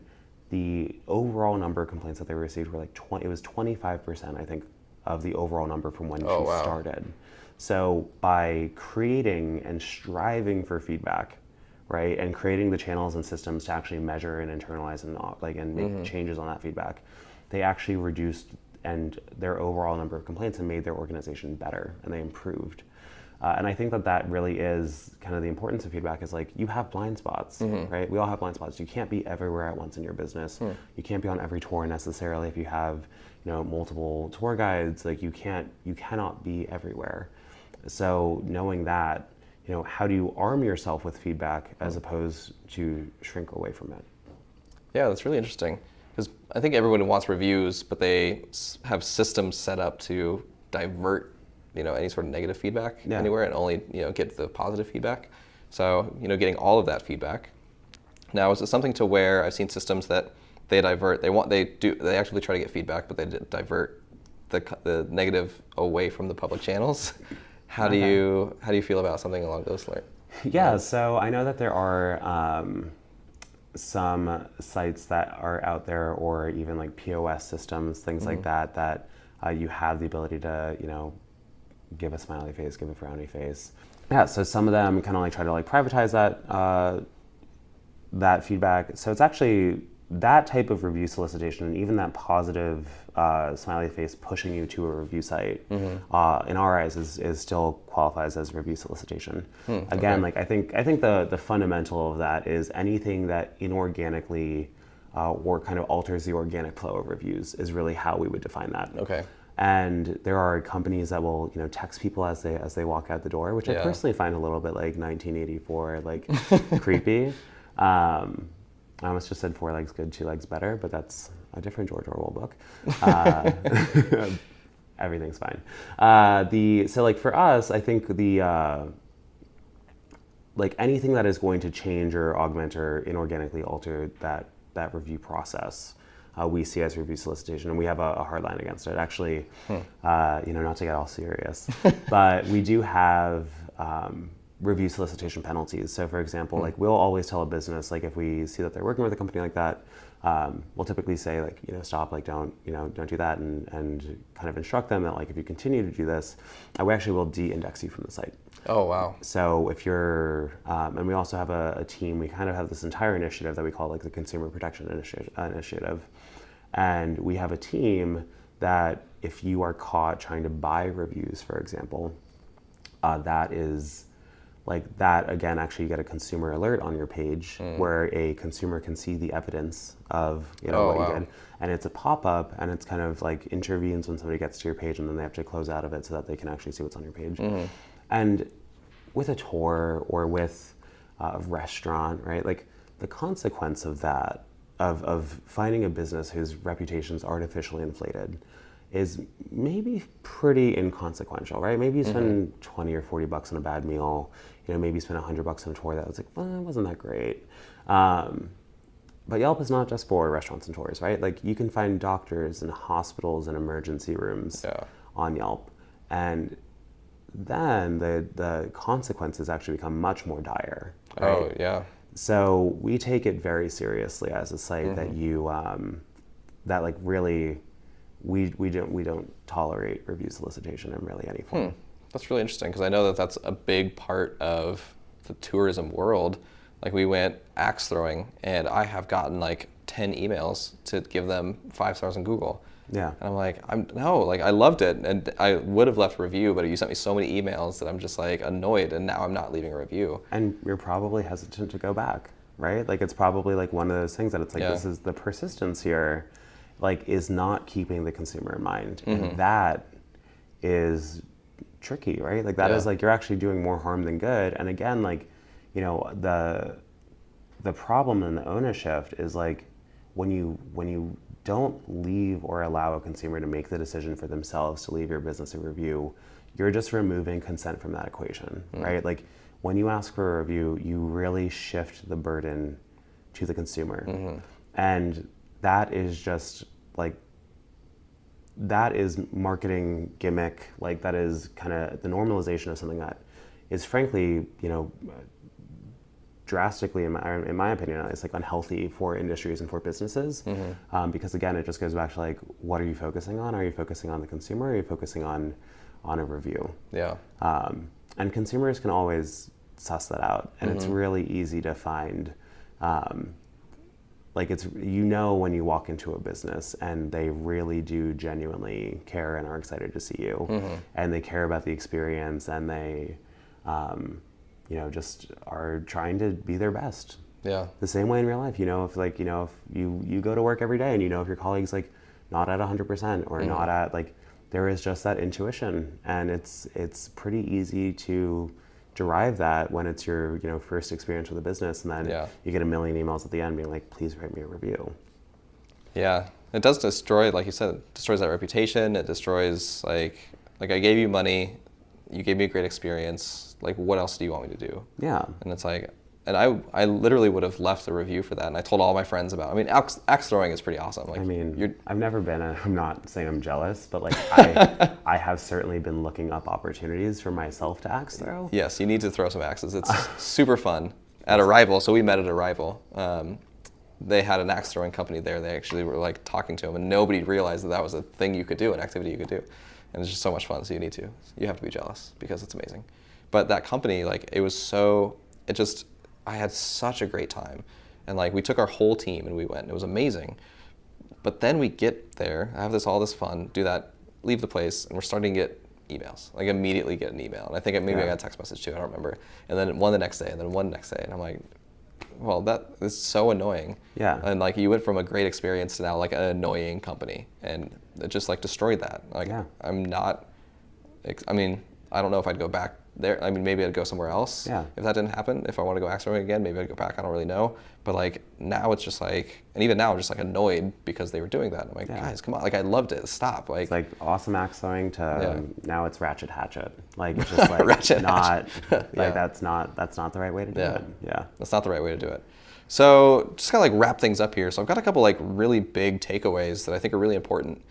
the overall number of complaints that they received were like 25%, I think, of the overall number from when she started. So by creating and striving for feedback, right, and creating the channels and systems to actually measure and internalize and make changes on that feedback, they actually reduced their overall number of complaints and made their organization better, and they improved. And I think that really is kind of the importance of feedback, is like, you have blind spots, right? We all have blind spots. You can't be everywhere at once in your business. You can't be on every tour necessarily. If you have, multiple tour guides, like you cannot be everywhere. So knowing that, how do you arm yourself with feedback as opposed to shrink away from it? Yeah, that's really interesting, because I think everyone wants reviews, but they have systems set up to divert any sort of negative feedback anywhere, and only get the positive feedback. So getting all of that feedback. Now, is it something to where I've seen systems that they divert? They actually try to get feedback, but they divert the negative away from the public channels. How do you feel about something along those lines? Yeah, so I know that there are some sites that are out there, or even like POS systems, things like that you have the ability to give a smiley face, give a frowny face. Yeah, so some of them kind of like try to like privatize that feedback. So it's actually that type of review solicitation, and even that positive smiley face pushing you to a review site, in our eyes is still qualifies as review solicitation. Again, like I think the fundamental of that is anything that inorganically or kind of alters the organic flow of reviews is really how we would define that. Okay. And there are companies that will, text people as they walk out the door, which I personally find a little bit like 1984, like creepy. I almost just said 4 legs good, 2 legs better, but that's a different George Orwell book. Everything's fine. So like for us, I think like anything that is going to change or augment or inorganically alter that review process, we see as review solicitation, and we have a hard line against it. Actually, not to get all serious, but we do have review solicitation penalties. So for example, like we'll always tell a business, like if we see that they're working with a company like that, we'll typically say like, stop, like don't do that, and kind of instruct them that like if you continue to do this, we actually will de-index you from the site. Oh, wow. So if you're, and we also have a team, we kind of have this entire initiative that we call like the Consumer Protection Initiative. And we have a team that if you are caught trying to buy reviews, for example, that is like that, again, actually you get a consumer alert on your page where a consumer can see the evidence of what you did. And it's a pop-up, and it's kind of like intervenes when somebody gets to your page, and then they have to close out of it so that they can actually see what's on your page. And with a tour or with a restaurant, right, like the consequence of that, of finding a business whose reputation is artificially inflated, is maybe pretty inconsequential, right? Maybe you spend 20 or 40 bucks on a bad meal, maybe you spend 100 bucks on a tour that was like, well, it wasn't that great. But Yelp is not just for restaurants and tours, right? Like you can find doctors and hospitals and emergency rooms on Yelp. And then the consequences actually become much more dire, right? Oh, yeah. So we take it very seriously as a site that you, that like really, we don't tolerate review solicitation in really any form. That's really interesting, because I know that that's a big part of the tourism world. Like we went axe throwing, and I have gotten like 10 emails to give them 5 stars on Google. Yeah. And I'm like, I loved it, and I would have left a review, but you sent me so many emails that I'm just like annoyed, and now I'm not leaving a review. And you're probably hesitant to go back, right? Like it's probably like one of those things that it's like, this is the persistence here, like is not keeping the consumer in mind. And that is tricky, right? Like that is like, you're actually doing more harm than good. And again, like, the problem in the ownership is like, when you don't leave or allow a consumer to make the decision for themselves to leave your business a review, you're just removing consent from that equation, right? Like when you ask for a review, you really shift the burden to the consumer. And that is just like, that is marketing gimmick. Like that is kind of the normalization of something that is frankly, drastically, in my opinion, it's like unhealthy for industries and for businesses, because again, it just goes back to like, what are you focusing on? Are you focusing on the consumer? Or are you focusing on a review? Yeah. And consumers can always suss that out, and it's really easy to find. Like it's, when you walk into a business and they really do genuinely care and are excited to see you, and they care about the experience, and they just are trying to be their best. Yeah. The same way in real life, if you go to work every day and if your colleague's like not at 100% or not at like, there is just that intuition, and it's pretty easy to derive that when it's your first experience with a business, and then you get a million emails at the end being like, please write me a review. Yeah, it does destroy, like you said, it destroys that reputation. It destroys like I gave you money, you gave me a great experience. Like, what else do you want me to do? Yeah. And it's like, and I literally would have left a review for that, and I told all my friends about it. I mean, axe throwing is pretty awesome. Like, I've never been, I'm not saying I'm jealous, but like I have certainly been looking up opportunities for myself to axe throw. Yes, you need to throw some axes. It's super fun. At Arrival, so we met at Arrival. They had an axe throwing company there. They actually were like talking to them, and nobody realized that was a thing you could do, an activity you could do. And it's just so much fun, so you have to be jealous because it's amazing. But that company, like, I had such a great time. And like, we took our whole team and we went, it was amazing. But then we get there, I have all this fun, do that, leave the place, and we're starting to get emails, like immediately get an email. And I think maybe I got a text message too, I don't remember. And then one the next day, and then one the next day. And I'm like, well, that is so annoying. Yeah. And like, you went from a great experience to now like an annoying company, and it just like destroyed that. Like, I don't know if I'd go back there. I mean, maybe I'd go somewhere else. Yeah. If that didn't happen, if I want to go axe throwing again, maybe I'd go back. I don't really know. But like, now it's just like, and even now I'm just like annoyed because they were doing that. I'm like, guys, come on. Like, I loved it. Stop. Like, it's like awesome axe throwing to now it's ratchet hatchet. Like, it's just like that's not the right way to do it. Yeah. That's not the right way to do it. So just kind of like wrap things up here. So I've got a couple like really big takeaways that I think are really important.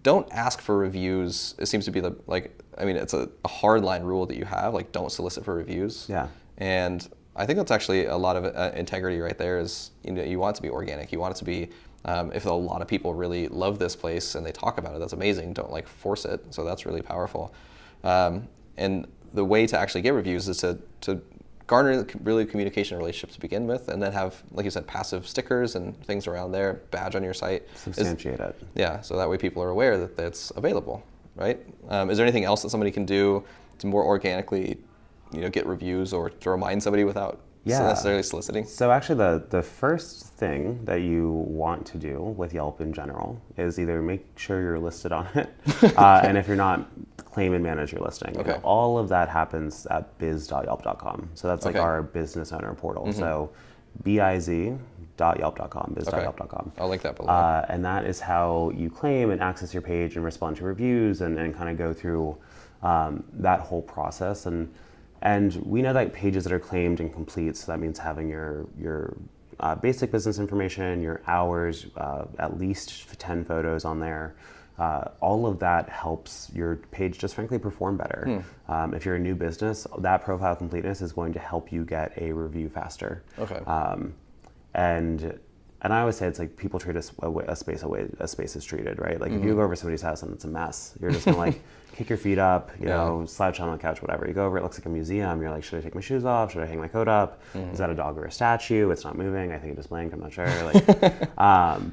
Don't ask for reviews. It seems to be it's a hard line rule that you have, like, don't solicit for reviews. Yeah. And I think that's actually a lot of integrity right there. Is, you want it to be organic. You want it to be, if a lot of people really love this place and they talk about it, that's amazing. Don't like force it. So that's really powerful. And the way to actually get reviews is to garner really communication relationships to begin with, and then have, like you said, passive stickers and things around there, badge on your site. Substantiate it. Yeah, so that way people are aware that it's available, right? Is there anything else that somebody can do to more organically, get reviews, or to remind somebody without necessarily soliciting? So actually the first thing that you want to do with Yelp in general is either make sure you're listed on it, and if you're not, claim and manage your listing. Okay. All of that happens at biz.yelp.com. So that's like Okay. our business owner portal. So biz.yelp.com, biz.yelp.com. I'll link that below. And that is how you claim and access your page and respond to reviews and kind of go through that whole process. And we know that pages that are claimed and complete, so that means having your basic business information, your hours, at least 10 photos on there. All of that helps your page just frankly perform better. If you're a new business, that profile completeness is going to help you get a review faster. Okay. And I always say it's like people treat a space away a space is treated, right? Like if you go over somebody's house and it's a mess, you're just gonna like kick your feet up, slouch on the couch, whatever. You go over, it looks like a museum. You're like, should I take my shoes off? Should I hang my coat up? Is that a dog or a statue? It's not moving. I think it just blinked. I'm not sure. Like,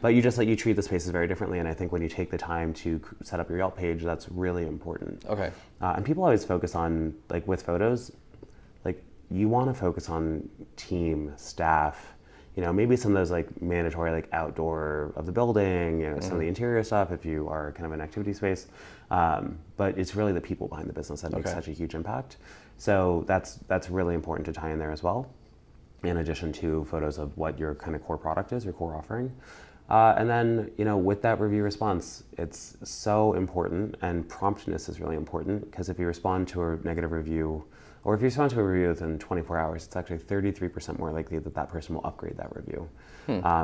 but you treat the spaces very differently. And I think when you take the time to set up your Yelp page, that's really important. Okay. And people always focus on, like with photos, like you want to focus on team, staff. Maybe some of those like mandatory like outdoor of the building, some of the interior stuff if you are kind of an activity space. But it's really the people behind the business that makes such a huge impact. So that's really important to tie in there as well, in addition to photos of what your kind of core product is, your core offering. And then, with that review response, it's so important, and promptness is really important, because if you respond to a negative review, or if you respond to a review within 24 hours, it's actually 33% more likely that person will upgrade that review.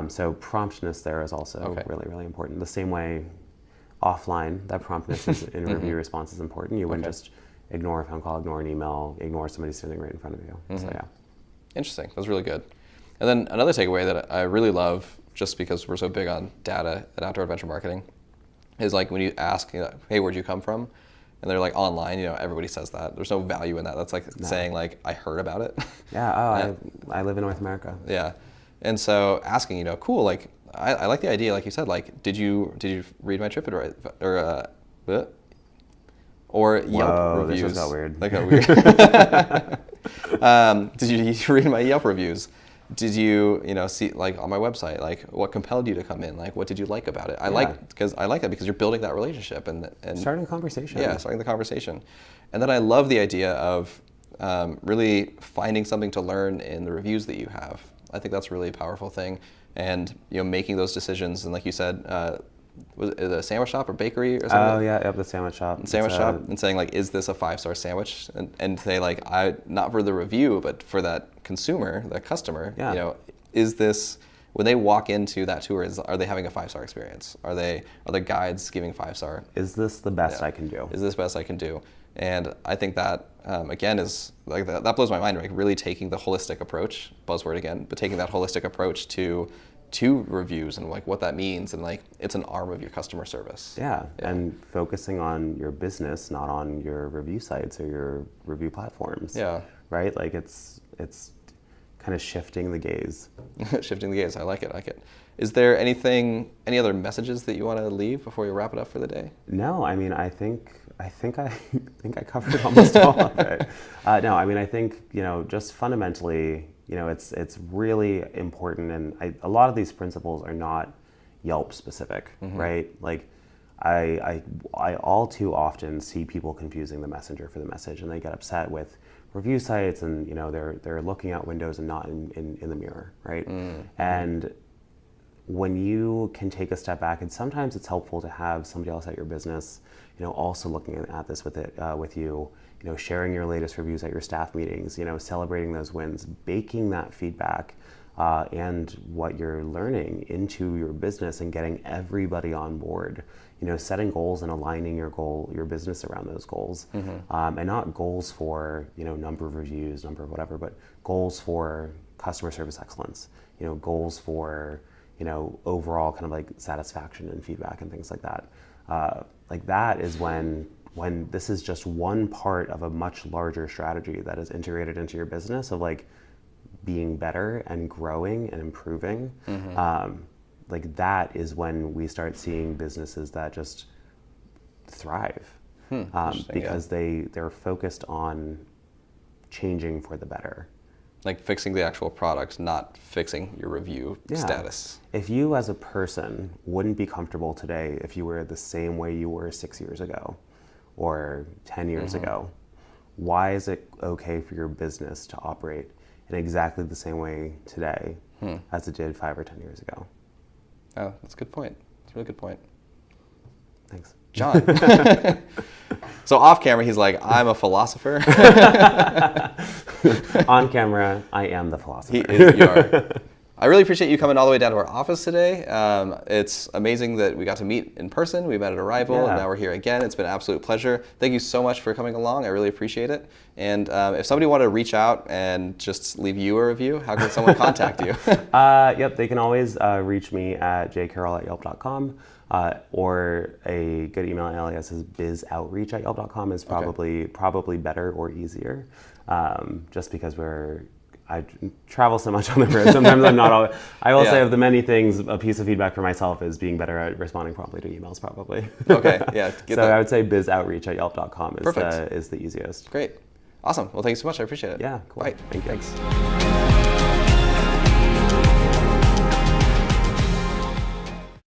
So promptness there is also really, really important. The same way offline, that promptness is in review response is important. You wouldn't just ignore a phone call, ignore an email, ignore somebody sitting right in front of you. So yeah. Interesting. That was really good. And then another takeaway that I really love, just because we're so big on data at Outdoor Adventure Marketing, is like when you ask, hey, where'd you come from? And they're like online, everybody says that. There's no value in that. That's like saying like, I heard about it. Yeah, I live in North America. Yeah. And so asking, cool, like I like the idea, like you said, like, did you read my trip or Yelp reviews? This just got weird. That got weird. Did you read my Yelp reviews? Did you, see like on my website, like what compelled you to come in? Like what did you like about it? I like that because you're building that relationship and starting a conversation. Yeah, starting the conversation. And then I love the idea of really finding something to learn in the reviews that you have. I think that's a really powerful thing. And making those decisions, and like you said, was it a sandwich shop or bakery or something? Oh yeah, the sandwich shop. And saying like, is this a 5-star sandwich? And say like, not for the review, but for that consumer, that customer, is this, when they walk into that tour, are they having a 5-star experience? Are the guides giving 5-star? Is this the best I can do? Is this best I can do? And I think that, again, is like that blows my mind, right? Really taking the holistic approach, buzzword again, but taking that holistic approach to reviews and like what that means, and like it's an arm of your customer service. Yeah, and focusing on your business, not on your review sites or your review platforms. Yeah. Right? Like it's kind of shifting the gaze. Shifting the gaze. I like it. Is there any other messages that you want to leave before you wrap it up for the day? No, I mean, I think I covered almost all of it. No, I mean, I think, just fundamentally, it's really important, and a lot of these principles are not Yelp specific, right? Like, I all too often see people confusing the messenger for the message, and they get upset with review sites, and they're looking out windows and not in the mirror, right? And when you can take a step back, and sometimes it's helpful to have somebody else at your business, also looking at this with you, sharing your latest reviews at your staff meetings, celebrating those wins, baking that feedback and what you're learning into your business, and getting everybody on board. Setting goals and aligning your business around those goals, and not goals for number of reviews, number of whatever, but goals for customer service excellence. Goals for overall kind of like satisfaction and feedback and things like that. Like that is when when this is just one part of a much larger strategy that is integrated into your business of like being better and growing and improving, like that is when we start seeing businesses that just thrive, because they're focused on changing for the better. Like fixing the actual product, not fixing your review status. If you as a person wouldn't be comfortable today if you were the same way you were 6 years ago or 10 years ago, why is it okay for your business to operate in exactly the same way today as it did 5 or 10 years ago? Oh, that's a good point. That's a really good point. Thanks. John. So off camera, he's like, I'm a philosopher. On camera, I am the philosopher. He is, you are. I really appreciate you coming all the way down to our office today. It's amazing that we got to meet in person. We met at Arrival, and now we're here again. It's been an absolute pleasure. Thank you so much for coming along. I really appreciate it. And if somebody wanted to reach out and just leave you a review, how can someone contact you? Yep, they can always reach me at jcarroll@yelp.com. Or a good email alias is bizoutreach@yelp.com is probably better or easier, just because I travel so much on the road. Sometimes I'm not always. I will say of the many things, a piece of feedback for myself is being better at responding promptly to emails, probably. Okay, yeah. So I would say bizoutreach@yelp.com is the easiest. Great. Awesome. Well, thank you so much. I appreciate it. Yeah, cool. Bye. Thank you. Thanks.